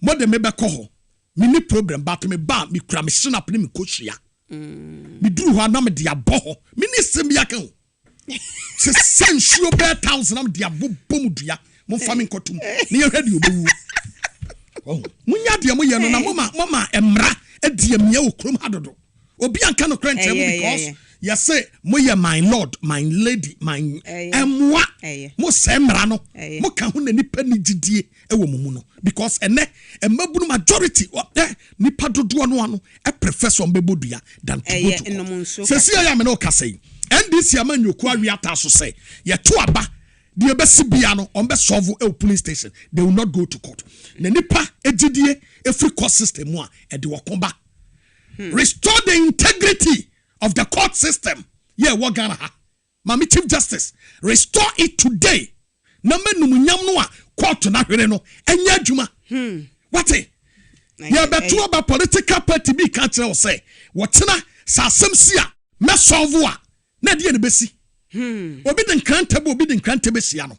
mo de me be ko ho me ni problem but me ba me kura me snap ne me kochia me duru ho na me de abo ho me ni sem ya kan se sensuo be 1000 am de abo bom dua mo fa me nkotum ne ye hwede obewu munya de mo ye no na mama emra adiem ye okrom hadodo obi anka no krant because you say moye my lord my lady my emwa mo semra no mo ka ho na nipa ni gidie ewo mumu no because ene emabunu majority nipa dodo no ano e prefer some bebodua than to go to se sia ya me no ka say NDC amanyoku awiata so say ye to aba de ebesi bia no on be solve a police station they will not go to court na nipa egidie every court system a e de wokomba restore the integrity of the court system. Yeah, what Ghana ha. Mami Chief Justice, restore it today. Na menu munyam no a court na hwere no. Enya adwuma. What eh? Yeah, betu aba political party bi ka kire o say. Wotena sa asem si a me solve a na de ne besi. Obi den krantable obi den krantable sia no.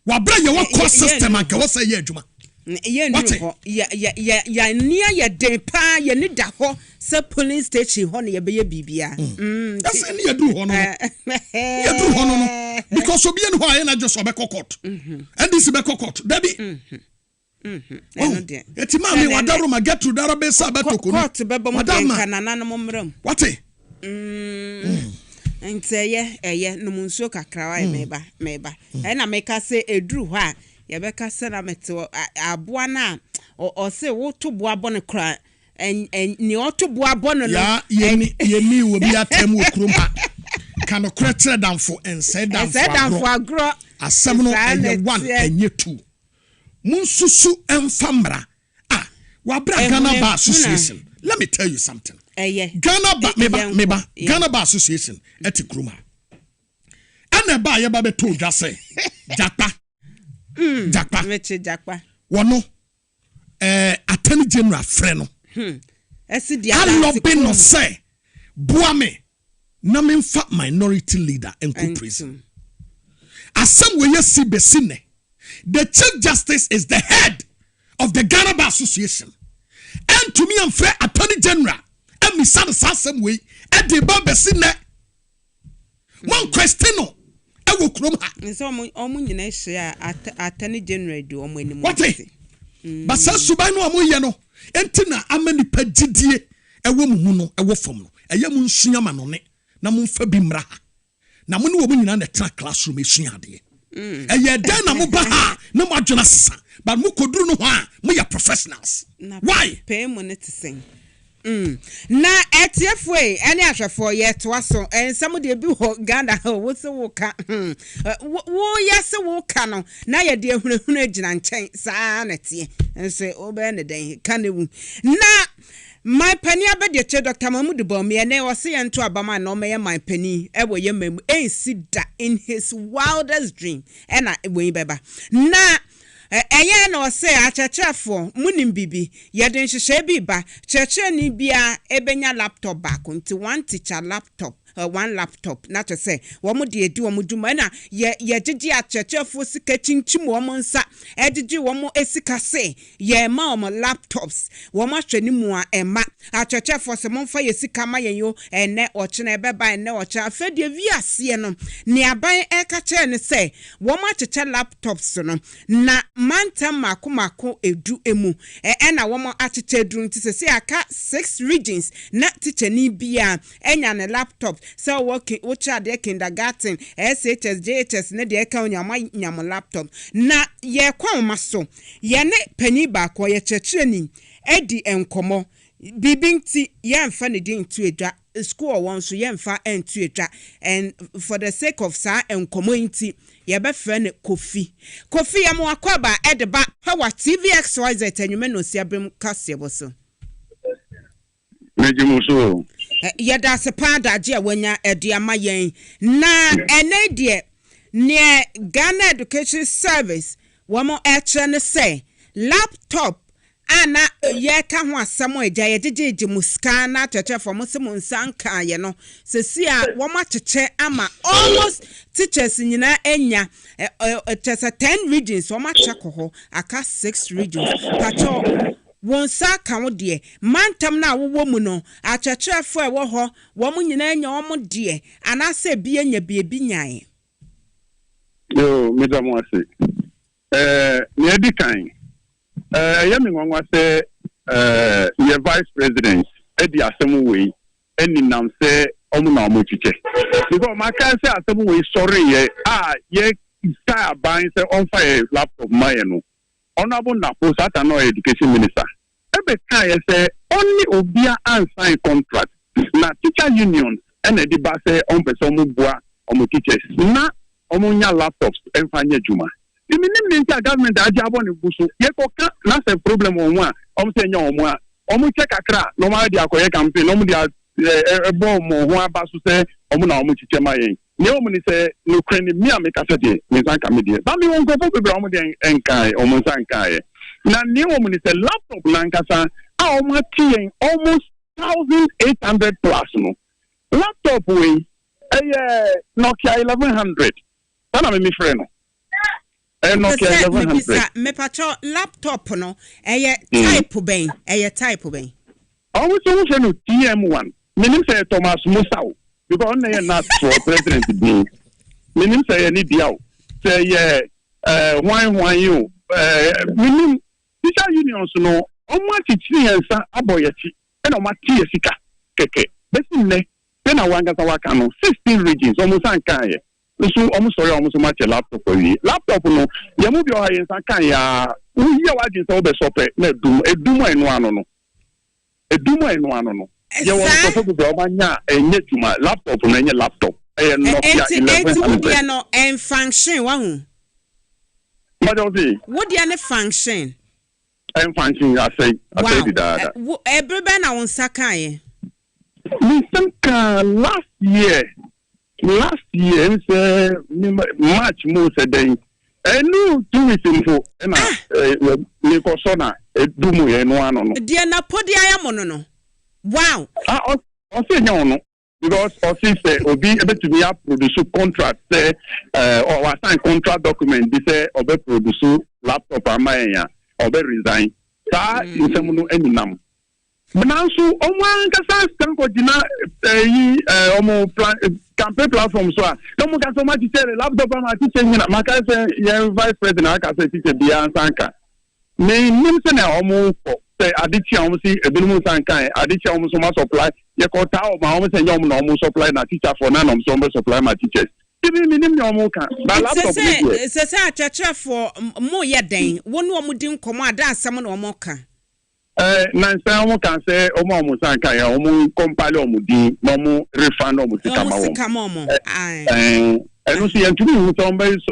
Wa bra ye wa court system anka wo say ye adwuma. Ye ndu ho ya nia ye den pa ye ni da ho se police station ho na ye be ye bibia that's any ye do ho no ye do ho no because obi en ho aye na just obekọ court and this be court dabi eti ma me wadaro ma get to daro be sa betoko court be bom kanana no mram what nteye no munso kakra wa meba e na meka se eduru ho a ye beka se na meto aboa na o se wo to boa bone kra ni o to boa bone no ya ye mi wo bi atem wo krom ha kan okra kire danfo ense danfo agro asem no enye 1 enye 2 munsusu enfamra wa bra Ghana Bar Association let me tell you something Ghana Bar Ghana Bar Association eti krom ha ana ba ye ba beto dwa se Jakpa wono attorney general frɛ no esi dia alobe no say boame na memfa minority leader enko prison asem we yesi besine the chief justice is the head of the Ghana Bar Association and to me am frɛ attorney general and me sad asem we e de ba besine one question no ewo krom ha nso omu nyina hia attorney general do omu enimu what basa suban no amoye no entina amani pagidie ewo mumu no ewo fom no eye mu nsua ma no ne na mu mfa bi mra ha na mu ne wo nyina na tra classroom esua ade eye den na mo ba ha na mo adwena sesa but mo koduru no ho a mo ya professionals why pay money to sing na etiefo ene ahwefo ye to aso ensam de bi ho Ghana wo se wo ka wo yase wo ka no na ye de ehunehunu agina nchen saa na tie ense obe ne den kanewu na my penny abede che Dr. Mahmoud Bawumia ne wo se ye nto abama na o meye my penny e wo ye mem ensida in his wildest dream ena we beba na eye na o se achechefo munim bibi ye den hwehwe bi ba cheche ni bia ebenya laptop back nti one teacher laptop one laptop na to say womo de edi womo duma na ye gigi achechefo sika chinchim womo nsa egigi womo esika se ye ma womo laptops womo ahwani mu a ema achechefo se momfa ye sika ma ye yo ene oche na ebeba ene oche afedie viase no ne aban eka che ne se womo acheche laptops no na mantam mako edu emu ena womo acheche edu nti se aka 6 regions na teacher ni bia enya ne laptop so which are the kindergarten SHS JHS ne de eka nyam laptop na ye kwa maso ye ne pani ba ko ye chechire ni edi enkomo bibinti ye mfa ne din tu edwa school won so ye mfa entu edwa and for the sake of sa enkomo nti ye be frɛ ne kofi ya mo akwaba edeba power TVXYZ anwume no si abem Kasiebo so Mejimuso yada sepada je wanya ediama yen na ene de ne Ghana Education Service womo eche ne say laptop ana ye ka ho asamo eja ye jeje muska na tete for mo se mo nsanka ye no sesi a womo acheche ama almost teachers nyina enya tese 10 regions womo acheko ho aka 6 regions pacho won sa kan wo de mantam na wo mu no achechefo e wo ho wo mu nyina anya wo mu de anase bi anya bi nyae yo midamo ase ne edi kan yemi ngwa se ye vice president edi asemu we eni nam se omu na omu chiche because ma kan se asemu we sorry ye ye sky ban se on fire laptop my no honorable na post at no education minister ebe kan ye say only obia unsigned contract na teacher union and the ba say on person mu bua omo teachers na omo nya laptops enfanye juma the minimum government ajabo ne buso ye ko ka na say problem on one omo say nya omo a omo check akra no ma dia akoye campaign omo dia ebo mo ho aba so say omo na omo chiche ma yen ne omo ni say no kwani mi ameka say de me san ka me de ba mi won go for be omo de enkai omo san kai na ne omo ni say laptop na nkasa a omo tie almost 1,800 plus no laptop we Nokia 1100 sana me frɛ no Nokia 1100 me pacho laptop no type ben type ben always so frɛ no TM1 menim say Thomas Musau because on not for president be menim say ni biao say why you menim teacher unions no omo chichi ensa aboyechi and omo tie sika keke besin ne na wanga waka no 16 regions almost ankan ye so almost sorry almost much laptop laptop no ye mu bi o hayen sankan ya wo ye wa jin so be sope na edumo enu ano no ye won so be o manya enye tuma laptop no enye laptop Nokia 1100 no en function wa hu what dia ne function en function I say that everybody na won sakan ye listen last year say March mo said then enu 2 weeks info na me ko so na edumu ye no ano no dia na podi aya mo no wow o se nya no because o say obi ebetumi ya produce contract say or sign contract document be say obe produce laptop amaya obe resign sa insemu no eninam Manansu omwan kasa stanko dina omo campaign platform so a omo kasa ma teacher laptop ma teacher nyina maka say ye vice president aka say teacher bia sanka me nim se na omo ko say adichi omo si ebinumu sanka adichi omo so ma supply ye ko ta omo say omo na omo supply na teacher for na omo so supply ma teachers ibi me nim na omo kan na laptop se se achacha for mo ye den wonu omo din komo ada asam na omo kan na nsa omo kan say omo sanka ya omo compile omo di no mo refund omo sika ma wo enu si entumi hu so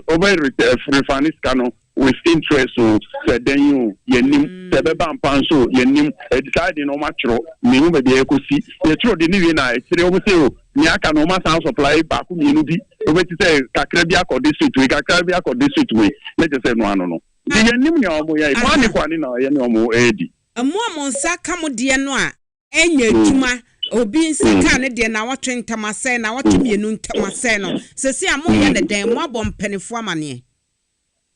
over refund sika with interest so then you yenim se be ban pan so yenim decide no matro me hu be dey ekosi ye tro de ni we na etire omo say o ni aka no ma san supply ba ku mi nu bi obeti say kakra bi akọ district we kakra bi akọ district we let say no ano no de yenim ni omo ya kwani na ye ni omo edi Mo nsa ka mo de no a enya adwuma obi nsika ne de na watwe ntamase na watwe mienu ntamase no sesi amo ye ne den mo abom panifo amane.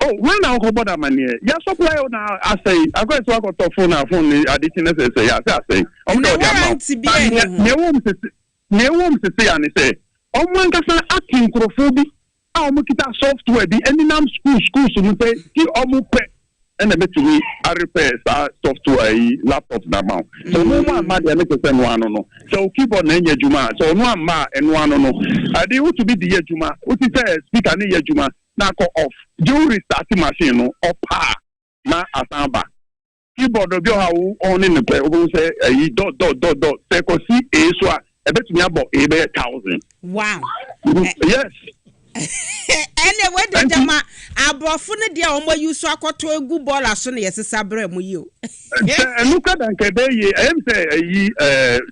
Oh, when I go border money, ya supply now. I say, I go to work on phone. Addition say, I say, I'm not the say, and say, oh, one person acting crofobia. How much software? The any school so we say, almost and a bit to me, I repair software laptop now. So no one ma the make send one no. So keep on enye juma. So no ma and one no. I dey to be the juma. What is say speaker ni juma. Na call off. Do restart machine no or power na asamba. Keyboard obi o ha on in the play. Obi say dot say ko see e so a bet me about 1,000. Wow. Yes. Anyway, the jama abrofo ne dia omo use akoto egu ball aso ne yesesa bra mu yi o. Look at and kede ye em say yi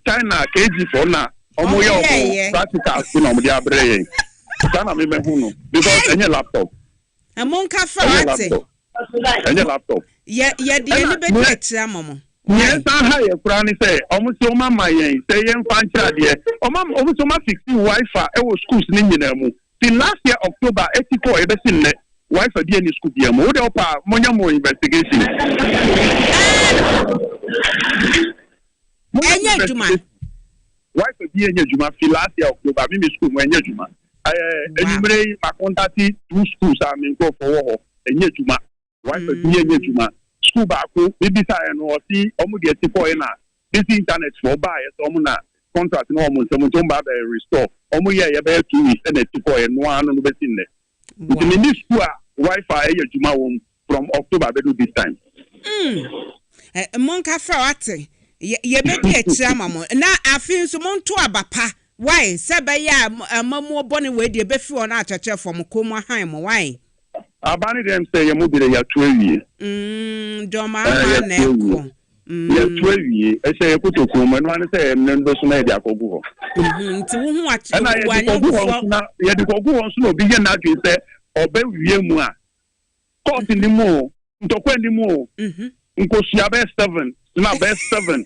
China KG for na omo ye practical so na omo dia bra ye. China me hu no because any laptop. Amon ka fa ate. Any laptop. Ye de ni be tira momo. Yes, I hire Kran say almost so mama yen say yen fan chade. Almost so ma fix Wi-Fi e wo schools ni nyina mu. The last year October 84 ebe sin ne Wi-Fi di any school dia mo de opa monya mo investigation. Enye juma. Wi-Fi di enye juma fi last year October mi school mo enye juma. Enumere ma contact two schools am go for enye juma. Wi-Fi di enye juma. School ba ko bibi sa no si omo de 84 na this internet for buy so omo na contract no omo so mo ba restore omo ye be 2 weeks and 84 no anu no be tin ne. The new school Wi-Fi e juma won from October be do this time. Monka fra ate ye be di etira mamo na afin so monto abapa why se be ya mamu bone we di be fi ona acheche from komo han mo why abani dem say ye mo bi ya 12 do ma na eko ya 12 ye e say ko to komo no an say ndo so na dia kogu ho nti wo hu achi wa ye di kogu ho so no bi ye na adwe say obe wie mu a court ni mu ntokwa ni mu nkosua be 7 na be 7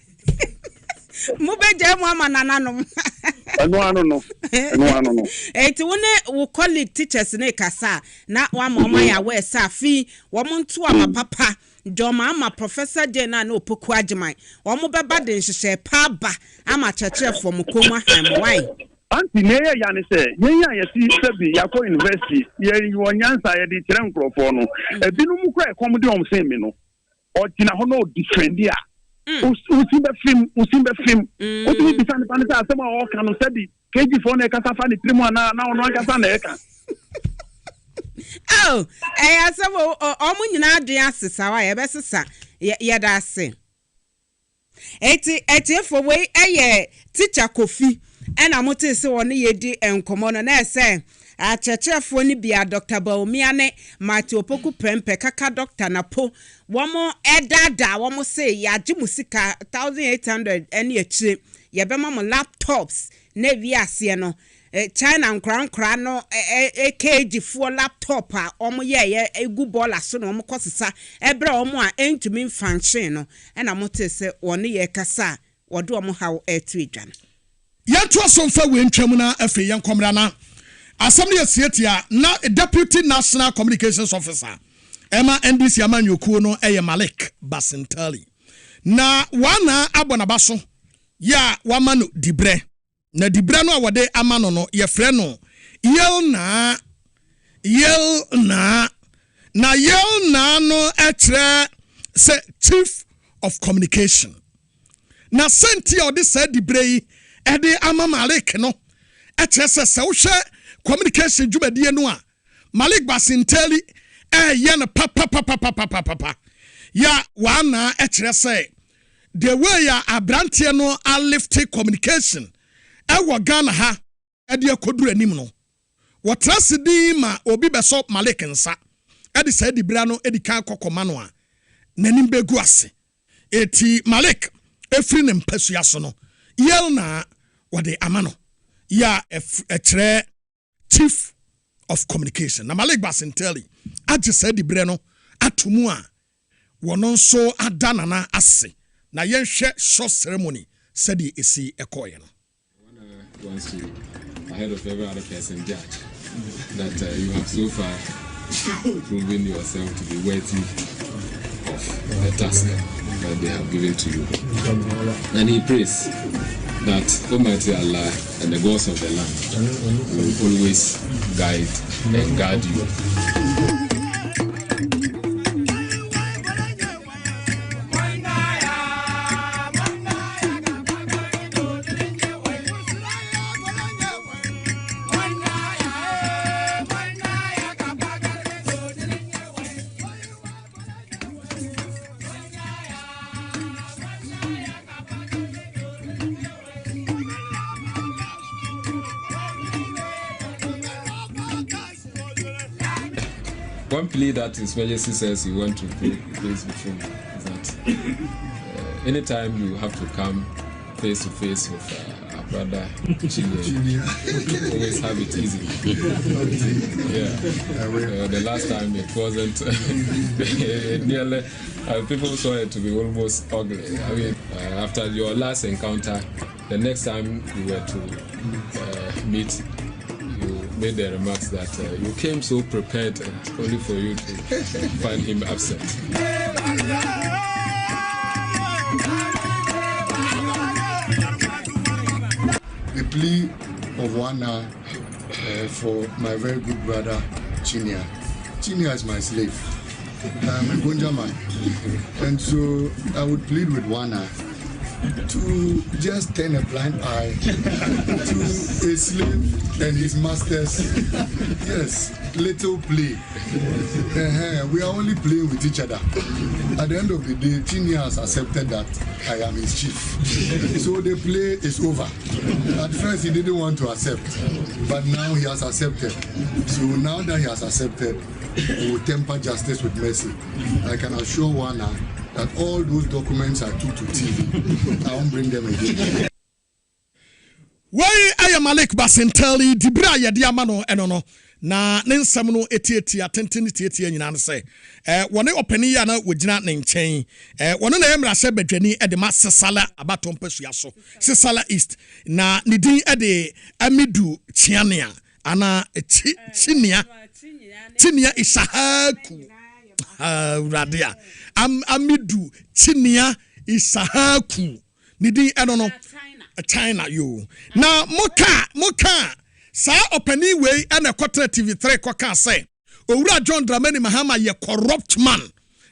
mu be je mu amanananom no eti wo colleague teachers ne kasa na wa mama ya we safi wo monto amapapa doma ama professor Jena na opoku agiman wo mo beba de nhyehyɛ pa ba ama kyerɛkyerɛfo mo koma han why anti ne ya ne sɛ yenya yesi sebi yakɔ university ye wonyansa ye de kyerɛ nkrɔfo no ebinu mu kra ekom de om sɛ mi no ɔgyina ho no defend ya usimbe film otumi bisa ne panisa asɛm a ɔka no sɛ di KG for na kasa fa ne trimu na ono akasa na eka oh asɛm ɔmo nyina adwen asesa wa ye bɛsesa ye da ase eti for we teacher Kofi ɛna mote se wɔ ne yedi enkomo no na ɛsɛ achechefo ni bia Dr. Baumia ne Mati Opoku Prempe kaka Dr. Napo womo edada womo se ya jimusika 1800 eni echi yebema mo laptops na wiase no China nkra no kg for laptop a omo ye egu bola so no omo kosesa ebre omo a entumi function no na mote se woni ye kasa wodo omo hawo etu edwan yanto asomfa we ntwam na afi yankomra na Assembly Setia na Deputy National Communications Officer Emma NDC Amanyoku no Malik Basintali na wana abonabaso ya wamano dibre na dibre no awade amano no ye frɛ no yel na no etre se Chief of Communication na senti odi se dibre yi ede ama Malik no etre se wohwe communication jumedie no a Malik Basinteli yen papa ya wana ekere say the way ya abrantie no a lift communication wo Ghana ha e de akoduru anim no what trasidi ma obi beso Malik nsa e de say di bra no e di kan kokoma no a nanim begu ase eti Malik efri ne mpasua so no yel na wode amano ya ekere Chief of Communication na Malik Basinteli age said di bre no atomu a wono nso adana na ase na yenhwe short ceremony sɛdeɛ ɛsi ɛkɔɔeɛ no. Wants to, ahead of every other person, judge that you have so far proven yourself to be worthy of the task that they have given to you. And he prays that Almighty Allah and the gods of the land will always guide and guard you. One plea that His Majesty says he wants to place before me is that anytime you have to come face to face with our brother Chile, always have it easy. The last time it wasn't nearly. People saw it to be almost ugly. I mean, after your last encounter, the next time you were to meet, made the remarks that you came so prepared and only for you to find him absent. The plea of one hour for my very good brother Chinia. Chinia is my slave. I'm a Gonja man. And so I would plead with one hour to just turn a blind eye to a slave and his masters. Yes, little play. We are only playing with each other. At the end of the day, Chini has accepted that I am his chief. So the play is over. At first he didn't want to accept, but now he has accepted. So now that he has accepted, we will temper justice with mercy. I can assure Wana that all those documents I took to TV, I won't bring them again. Why I am Malik Basinteli, Dibra Yadiamano, and na nensam no etieti atenten tieti nyina ne se wone opani ya na wogina ne nchen wone na emra se badwani e de masesala abaton pasua so sesala east na ne din e de amidu chianea ana chinia isahaku radia amidu chinia isahaku ne din e no China yo na moka sa opani we na Quarter TV3 koka say owura John Dramani Mahama ye corrupt man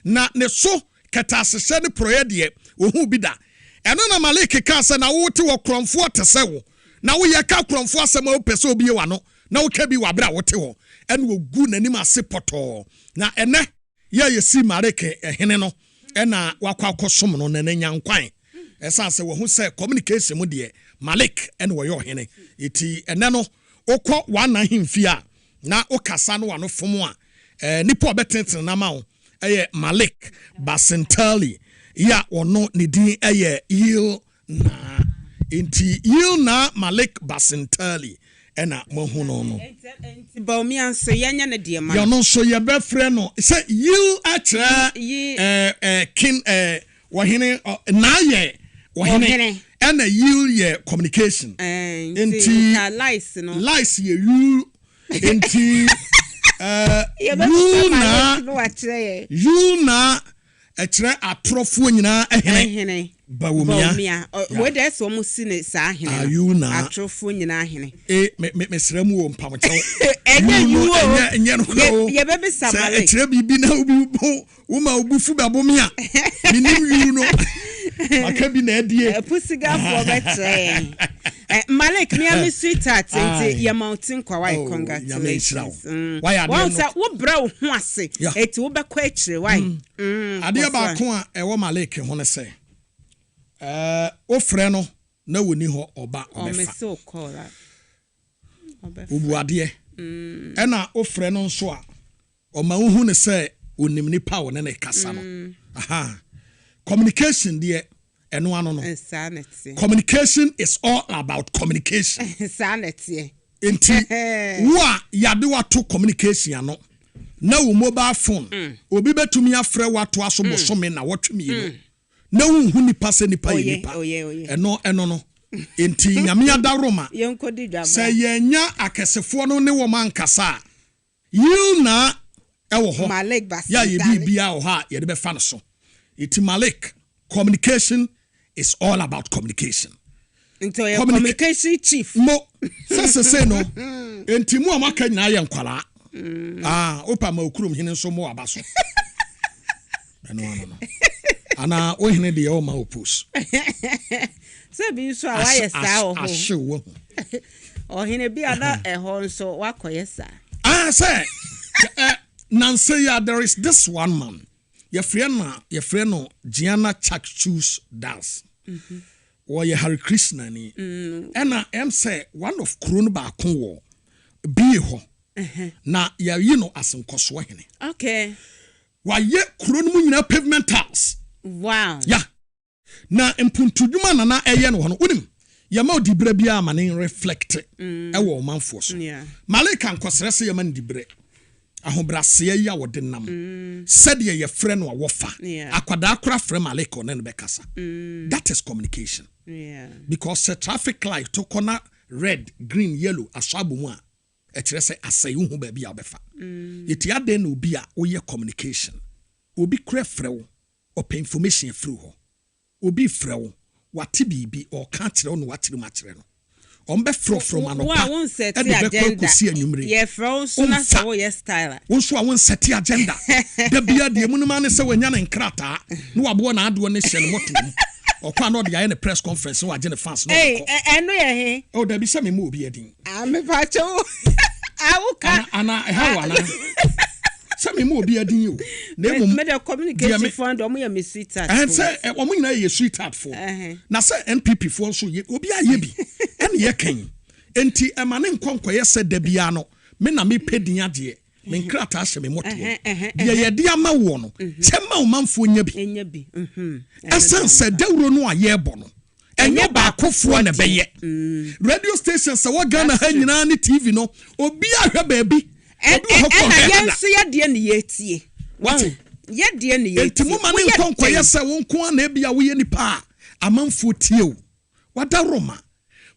na ne so ketasese ne proyede ohu bi da eno na Malik ka say na wo te wo kromfo tese wo na wo ye ka kromfo asema wo pese obi wa no na wo ka bi wa bra wo te ho ene wo gu nanim ase poto na ene ye si Malik ehene no ena wakwa akosom no na nyankwan esa se wo hu say communication mu de Malik ene wo yo hene eti ene no okọ wana himfia na okasa no wano fomo a nipo obetenten na ma wo eye Malik Basinteli ya ono ne din eye yil na enti yil na Malik Basinteli ena mohu no ba omi anso yanya na de ma yo no so ye be frɛ no say yil atra kin wahene na ye wahene and a yield ye communication into lies no lies ye you into you na etre atrofo nyina ehene bawumia we dey so mo sine sa ahene you na atrofo nyina ahene me sremu wo mpamcho enye no ye bebe samale etre bibi na obi wo ma obufu babomia minim you no akabi na adie pusiga for betre Malik me am sweetheart enti ye mountain kwai congratulations why are you wo bra wo ho ase eti wo bekọ akire why ade ba ko a ewo Malik ho ne se o frɛ no na woni ho oba obefa so call that obu ade na o frɛ no nso a o ma hu ne se onim nipa wo ne kasa no aha communication there eno ano no insanity. Communication is all about communication. Insanity. Enti wa yade wato communication ano na wo mobile phone obi betumi afrɛ wato aso bosome na wotwemi no na unhu nipa se nipa ye nipa eno no enti nyame adaroma yenkodi dwaba se yenya akesefo no ne wo mankasa you na ewo ho Malik basi ya ye bibia wo ha ye de be fa no so iti Malik communication is all about communication into your communication chief mo say no enti mu amaka nyina ye nkwala opa ma okurum hene so mo abaso no ana ohene de o ma opus se bi so a why sa o ho ohene bi ana eho nso wakoyesa say Nancy, there is this one man your friend no Gianna Chakchus dance or your Hare Krishna ni and I am say one of Krono ba konwo bi ho na ya asenkoso hene okay wa ye Krono mu nyina pavement tiles wow yeah na impuntuduma na eye no hono unim ya ma odibra bia ma ne reflect wo manfo so Malika nkosrese ya ma ndibra ahobrase ya wode nam said ye friend no wofa akwada akora frɛ Malika ne bekasa that is communication because the traffic light to corner red green yellow asabo mu a ekire se asai hu ba bia obefa yeti ade na obi a wo ye communication obi kura frɛ wo open information through ho obi frɛ wo wate bibi o ka kire wo no wakyire ma kire no ombe from anopa won set agenda ye frɛ so na so ye style won so a won set agenda da bia de mu no ma ne se wanya ne nkrata no wabo na ado ne hye ne motom okwa no de ya ne press conference wa agene fans no eno ye he o da bi se me mu obi edin me pa cho awuka ana how ana se me mu obi edin yo na me the communication fund o mu ye me sweetheart and say o mu nyina ye sweetheart for na say NPP for so ye obi aye bi ene ye kan enti emane nkonkoye se da bia no me na me pedin ade me nkrata hye me moto ye de ama wo no chema o manfo nya bi esen se dawro no aye bo no enye ba akofo na beye radio station se wa Ghana ha nyina ne TV no obi ahwe ba bi ena yenso ye de ne yetie what ye de ne yetie enti mo mane nkonkoye se wo nko na bia wo ye nipa amanfo tie o wada roma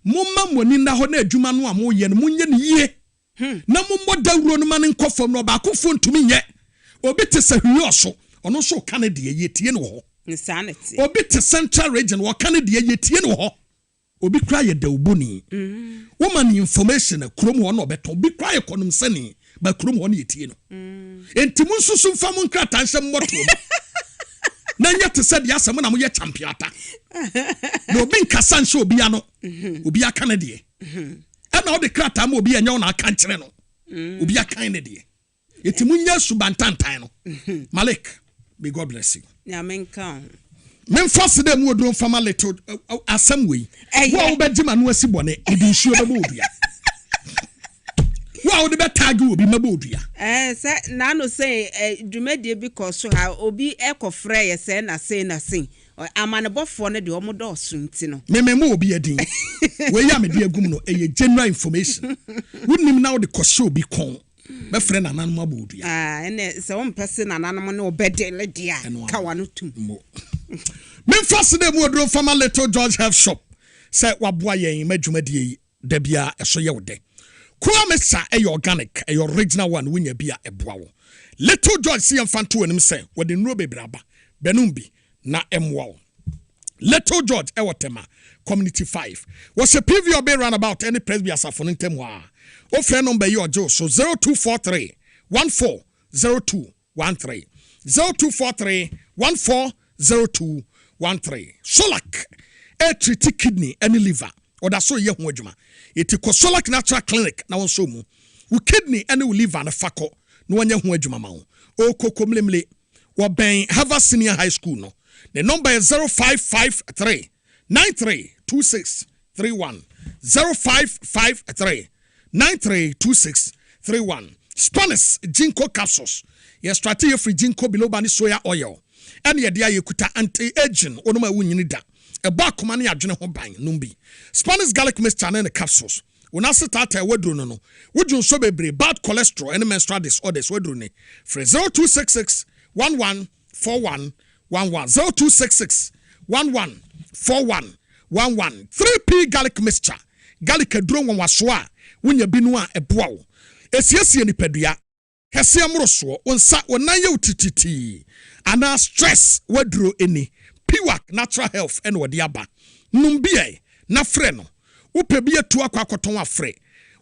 momma moni na ho na adwuma no amo ye no munye ne yie na mommo dawro no mane nkofom no ba akofo ntumi nye obi te se hwi oso ono so Canada ye tie no ho insanity obi te central region wo Canada ye tie no ho obi kra ye dawboni woman information krom ho no beto obi kra ye konum sani ba krom ho no ye tie no enti munsusu mfa mun krata nsem moto na nya te said ya asem na mo ye champiata na obi nkasa nso obi ano obi aka ne de na o de krata ma obi anya na aka nkire no obi aka ne de enti munya subantantan no Malik, may God bless you. Ya menka men fast dem wo dron fama little asem we wo be gima no asibone edi nsuo be bodua wo de be tag obi mabodua say na no say dwumadie bi koso ha obi ekofre ye say na say amanebofo no de omo do sunti no me obi adin we ya me de agum no eye general information wonnim na wo de koso obi kon be frɛ na nanom abodua ene se won pese na nanom ne obedele dia ka wano tum men fast dem wo dron fama little George Health Shop say waboa yen madwumadie da bia eso ye wode Kuamesa e organic e original one wunya bia eboa wo little George see amfanto anim say wode nro bebraba benumbi na emwa little George e wotema community 5 was a PV or be run about any presby asafo ntem wa o frɛ number you ojo so 0243 140213 0243 140213 Solak e treat kidney and liver or da so ye ho adwuma iti ko Solak Natural Clinic na won so mu wo kidney and wo liver na fako no wanya ho adwuma ma wo o kokomlemle wo ben Harvard Senior High School no the number is 0553 932631 0553 932631 Spanish Ginkgo capsules your strategy free Ginkgo biloba ni soya oil and ye dia yekuta anti-aging onoma wunyini da eba akoma ne adwene ho ban numbi Spanish garlic mixture and capsules una start wedro no wudun so bebre bad cholesterol and menstrual disorders wedro ne free 0266 114111 0266 114111 3p garlic mixture garlic aduro nwanwaso a wonya binu a eboa wo esiesie nipadua kese amroso onsa wonan ye utititi ana stress waduro eni piwak natural health ene wode aba numbie na frɛ no upe bia tu akwa akoton afrɛ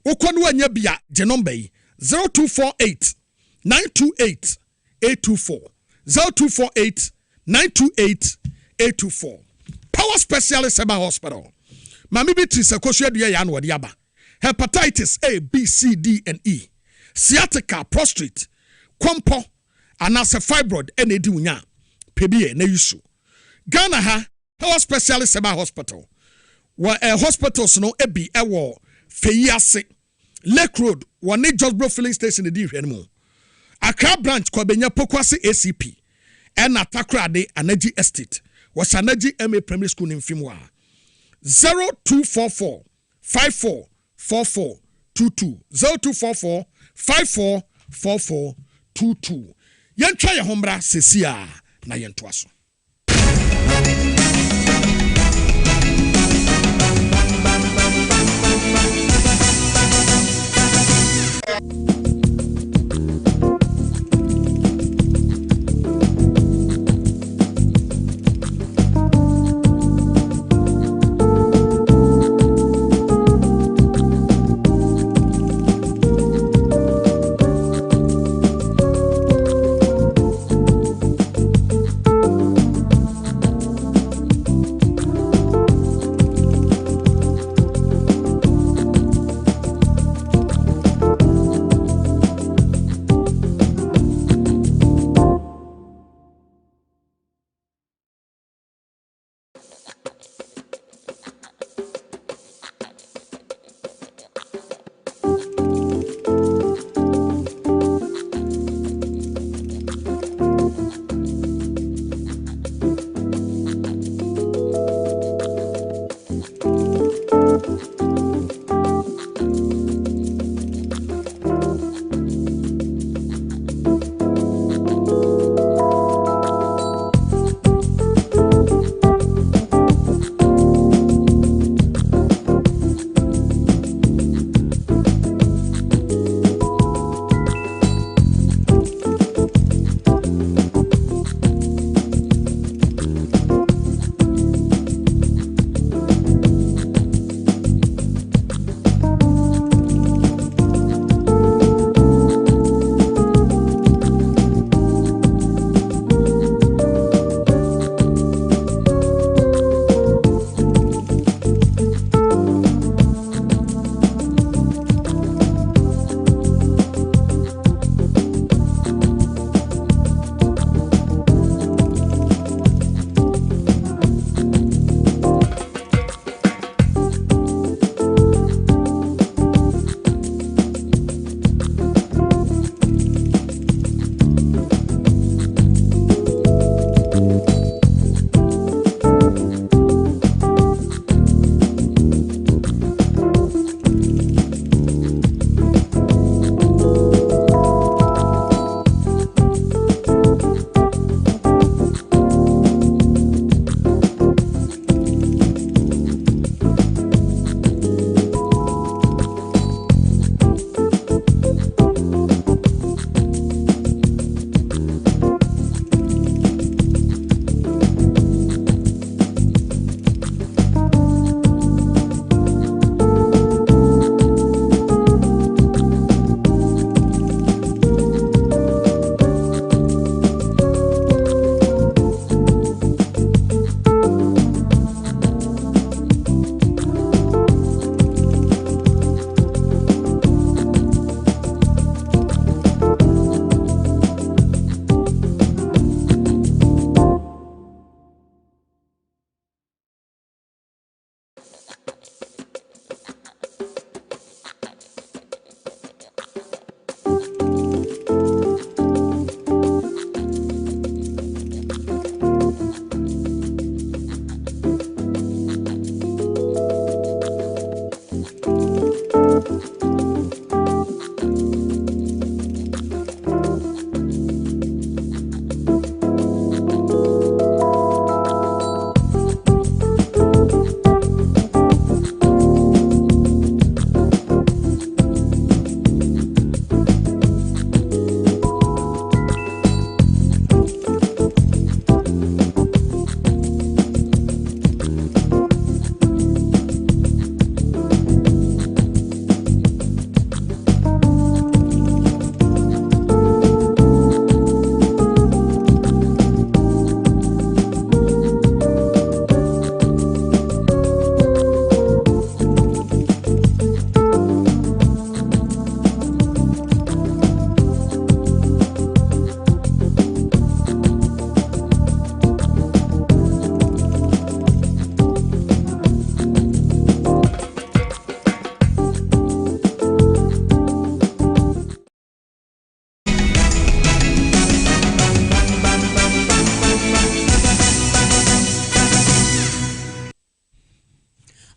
ukonu wanya bia je number yi 0248 928 824 0248 928 824 Power Specialist Eba Hospital. Mami Beatrice Akosua dua ya no wode aba. Hepatitis A, B, C, D and E. Sciatica, prostate, kwampo, anase fibroid ene di unya. Pebie na yusu. Ghana ha Power Specialist Eba Hospital. Wa hospitals no ebi ewo Feyiase, Lake Road, one Josbro filling station di hwe no. Accra branch kwa benya Pokwase ACP. And Atakrade Anaji Estate was Anaji MA Primary School in Fimwa 0244 544422 0244 544422 Yentwa ye hombra sesia na yentwaso.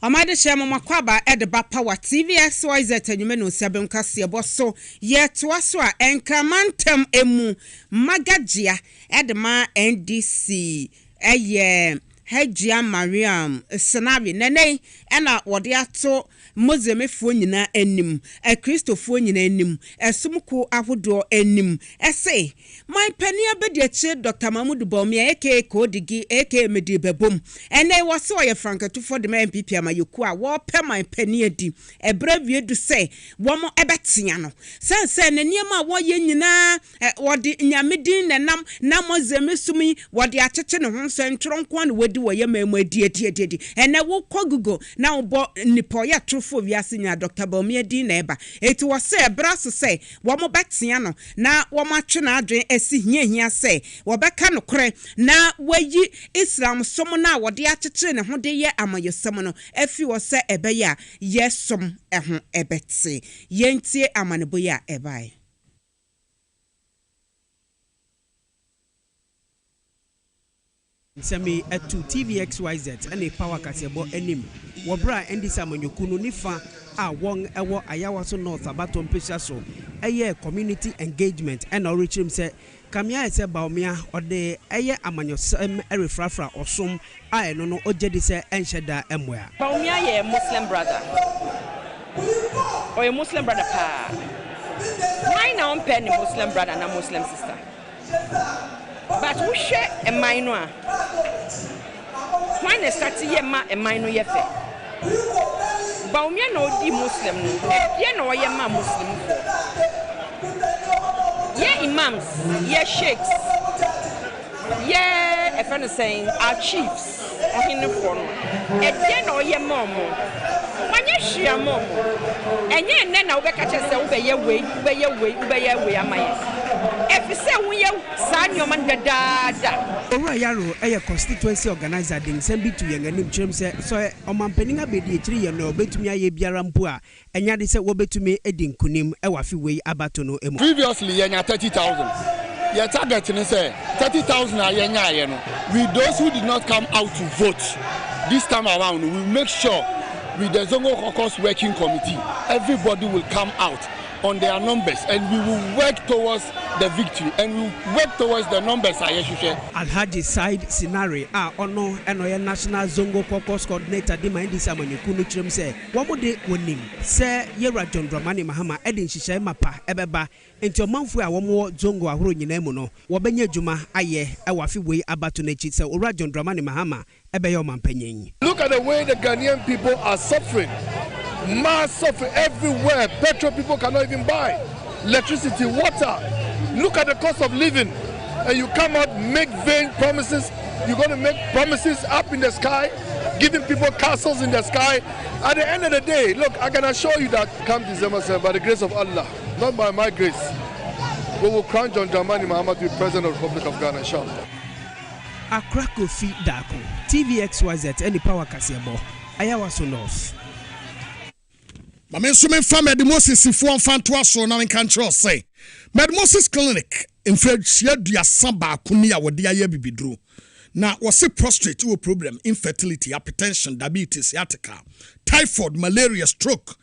Amade Shema Makwaba Edeba Power TV XYZ Enyumenu Sebem Kasiebo so yet waso a enkramantem emu magajia edema NDC Hejia Mariam Senabi Nene ena wode ato Mozemefo nyina enim Kristofo nyina enim esumko ahodo enim ese my penny abediache Dr. Mahmoud Bawumia aka Kodigi aka Medi Bebom ene wose oye Franketu for the MPP amayoku a wo pe my penny adi ebrewie du se wo mo ebetia no sense ne niam a wo ye nyina wode nyamedin nenam na Mozemesumi wode acheche ne ho so ntronko na wadi wo ye mamu adi ene wo kogugo na wo bo nipo ya trofo wiase nya Dr. Bawumia din na eba eti wo se ebraso se wo mo betia no na wo ma twe na adwen esi hia se wo beka no kore na wayi Islam som na wode akyekere ne ho de ye amayesem no afi wo se ebeya yesom eho ebetse yentie amaneboya ebai Semi etu TVXYZ ene power Kasiebo enim wobra endi samanyoku no nifa a won ewo ayawaso north abato mpesa so eye community engagement and orichim se kamia ese Bawumia ode eye amanyosem erefrafra osom a eno no ojedi se enhyeda emwa Bawumia ye Muslim brother or a Muslim brother pa why now pen Muslim brother and a Muslim sister. But we share a minor. Why not start to ma a minor yefe? Bawumia no di Muslim no. Ye no ye ma Muslim for. Ye imams, ye sheikhs, ye a friend is saying our chiefs. In the phone. Ye no ye momo. When ye share momo. And ye nena we catch us obey your way, am I? If you say we sign your man dada. Ora yaro eye constituency organizer dem sembi to yang anim chim se so omanpaninga bedi ekiri ye no betumi aye biara mpo a enya de se wo betumi edi nkunim e wafi wei abato no emu. Previously yenya 30,000. Your target is 30,000 are yenya no. With those who did not come out to vote this time around, we will make sure with the Zongo Caucus Working Committee, everybody will come out on their numbers and we will work towards the victory and we will work towards the numbers. Alhaji side scenario ono eno national Zongo Caucus coordinator di Mindi Samanyoku no chirem se womode wonim se Yera John Dramani Mahama edin hihye mapa ebeba enti omanfu a womo Zongo ahoro nyina mu no wobenya djuma aye e wafi wei abato na chi se Ora John Dramani Mahama ebe yo mampanyin. Look at the way the Ghanaian people are suffering. Mass suffering everywhere. Petrol people cannot even buy. Electricity, water. Look at the cost of living. And you come out, make vain promises. You're going to make promises up in the sky, giving people castles in the sky. At the end of the day, look, I can assure you that come December 7, by the grace of Allah, not by my grace, we will crown John Dramani Mahama to be President of the Republic of Ghana, inshallah. Accra Kofi Dako, TVXYZ, any power Kasiebo, Ayawaso North. Mame so me fa Moses fo mfa to aso na menka nkyerɛ say Moses clinic in Fredsia duasa ba kuni a wode aye bibidru na wose prostrate wo problem infertility hypertension diabetes sciatica typhoid malaria stroke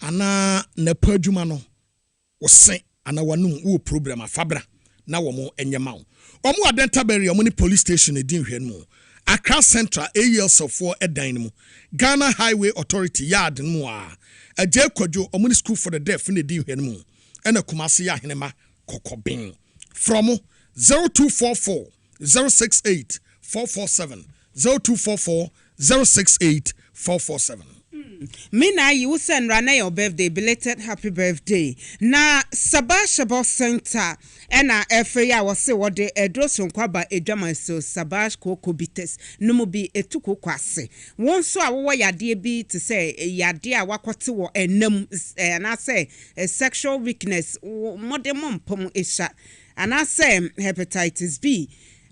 ana na padwuma no wose ana wanum wo problem afabra na wo mo enyema wo omo adentaberi omo ni police station edin hwe no Accra Central AELS for edan mu Ghana Highway Authority yard mu a Aje Kwadwo omuni school for the deaf in the din hwe mu ena Kumasi ya henema kokobin from 0244 068 447 0244 068 447. Mina you send Rana your birthday, belated happy birthday. Na Sabash Center ena efeya wase wode edroso nkwaba edwama so Sabash kokobites no mo bi etuko kwase. Won so a wo yade bi to say yade a wakote wo enam na say sexual weakness modern pom esha and I say hepatitis B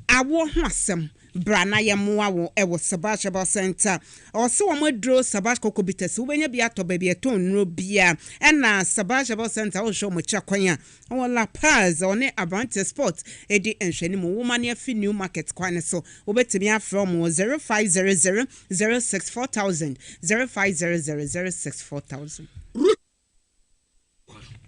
awo ho asem brana ye moa wo e wo Sabash Herbal Center or so amodro Sabash kokobites ubenya bi ato baby eton nro bia na Sabash Herbal Center wo show mo chakwanya o La Paz on Advantage Sport edi enhwani mo woman afi New Market kwane so obetimi afro mo 0500 064,000 0500 064,000.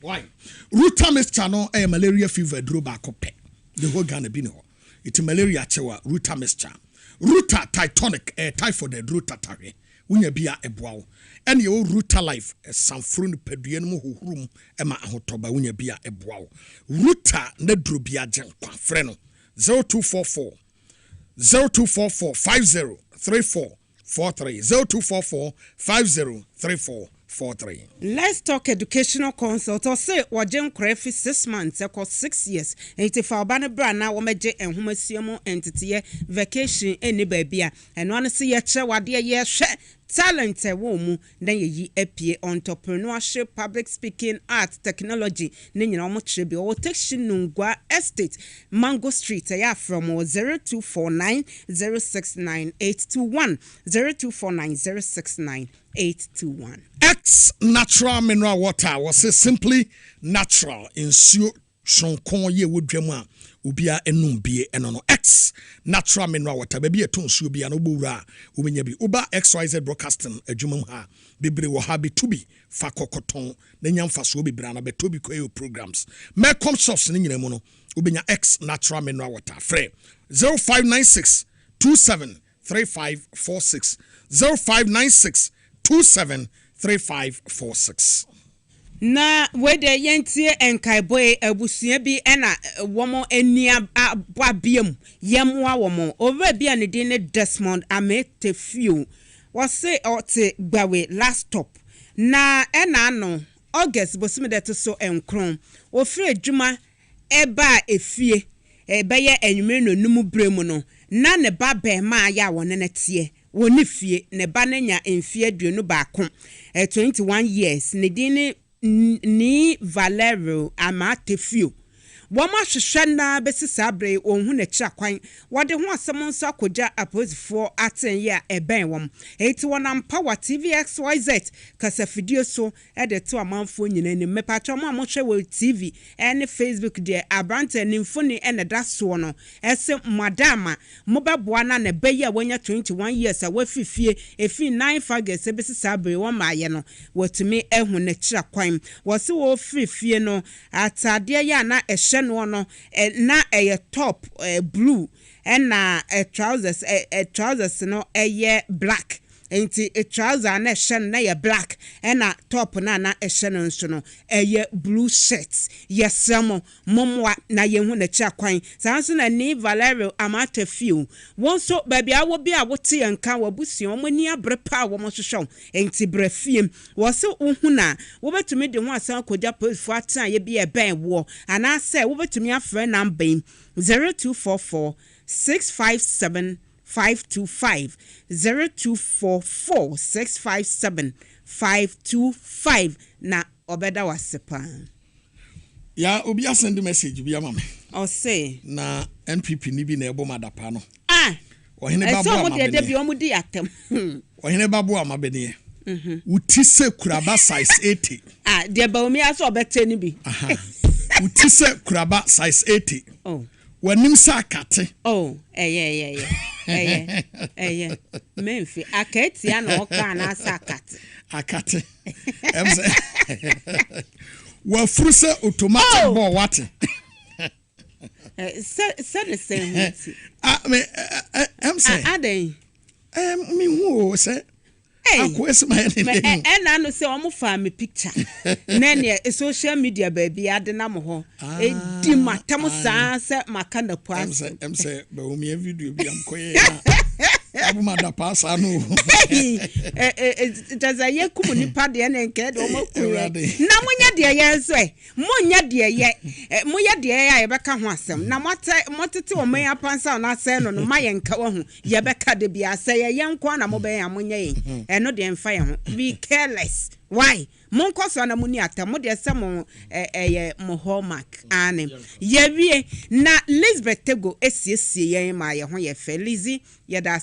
Why? Ruta mixture no malaria fever dro ba kope. The whole Ghana bi no. It's malaria chewa Ruta mixture. Ruta Titanic typhoid Ruta tare. Wunya bia eboa. Ene yo Ruta life sanfru no padua no hohurum ma ahotoba wunya bia eboa. Ruta na dro bia genkwa frɛ no 0244 503443 0244 503443. Let's talk educational consult or say wajen krefi 6 months or 6 years. Enti fa obane bra na wo meje enhomasiemu entity vacation eni babia. And one see ye che wade ye hwe talent wo mu then ye apie entrepreneurship, public speaking, art, technology ne nyina mo trebi o tection nungwa estate Mango Street ya from 0249 069 821 0249 069 821. X natural mineral water was simply natural in shonkon ye wodwam a ubia enum bie enono X natural mineral water baby eton su bia no bowura ubenya bi uba XYZ broadcasting adwumam ha bebre wo ha betubi fa kokoton na nyamfa so bebre na betobi ko programs me com shops ni nyina mu no ubenya X natural mineral water free 0596 273546 0596 273546. Na wede yentie enkaiboy abusua bi na womo enia ababiem yemwa womo over bia ne din ne Desmond Ametefio wose ote gbawe last stop na no August bosime det so enkron ofre adwuma eba efie ebeye enwumere no numu bremu no na ne ba be ma ya wone ne tie woni fie ne ba nanya enfie aduonu ba ko 21 years ne din ni Valerio Amatefio wama hwehwe na besisa bre ohun na kira kwan wode ho asem nso akoja aposifo aten ya eben wom eti wonam Power TV XYZ kasafidio so ede to amanfo nyina ni mepatwa mo amohwe wo TV ene Facebook de abrante ni mfoni ene da so no ese madama mobeboa na ne beye wonya 21 years awafifie efi 9 fages besisa bre wo maaye no wotumi ehun na kira kwan wose wo fifie no atade ya na ehye no no na a top blue and na trousers no black enti trouser na shen na ye black and na top na shen nso no blue shirt yesamo momwa na ye hu na cha kwan sanso na ni Valerio Amatefio won so baby awo bi a wote yanka wabusia omani abrepa wo mo hwehwe enti brefiem wo se hu na wo betumi de ho asan kodja polifo atan ye bi e ben wo ana se wo betumi afre number 0244 657 525 0244 657 525 na obeda wasepa ya obi send message bi amame o say na NPP ni bi na ebo madapa no ohene babu amabene so mo de omudi atem ohene babu amabene utise kuraba size 80 de ba omi aso obete ni bi utise kuraba size 80 wanim sa akate eye menfi akati ya na oka na sa akate emse wa fruse automatic ball wate se the same me emse aden me hu se akwes my name na no se omo fa me picture na ne social media baby ade na mo ho di matam saa se makana po emse ba o me video bi am koye abu madapa sa no jaza ye kumu ni pade na nke de omo kuye na munya de ye so munya de ye muya de ye beka ho asem na motete o man apansa na se no no maye nka wo ho ye beka de bia se ye nko na mo be ya munya ye eno de mfa ye ho be careless why monko so na muni atamo de se mo mo hallmark ane ye wie na Elizabeth Tego esiesie yen ma ye ho ye fe Lizzy ye da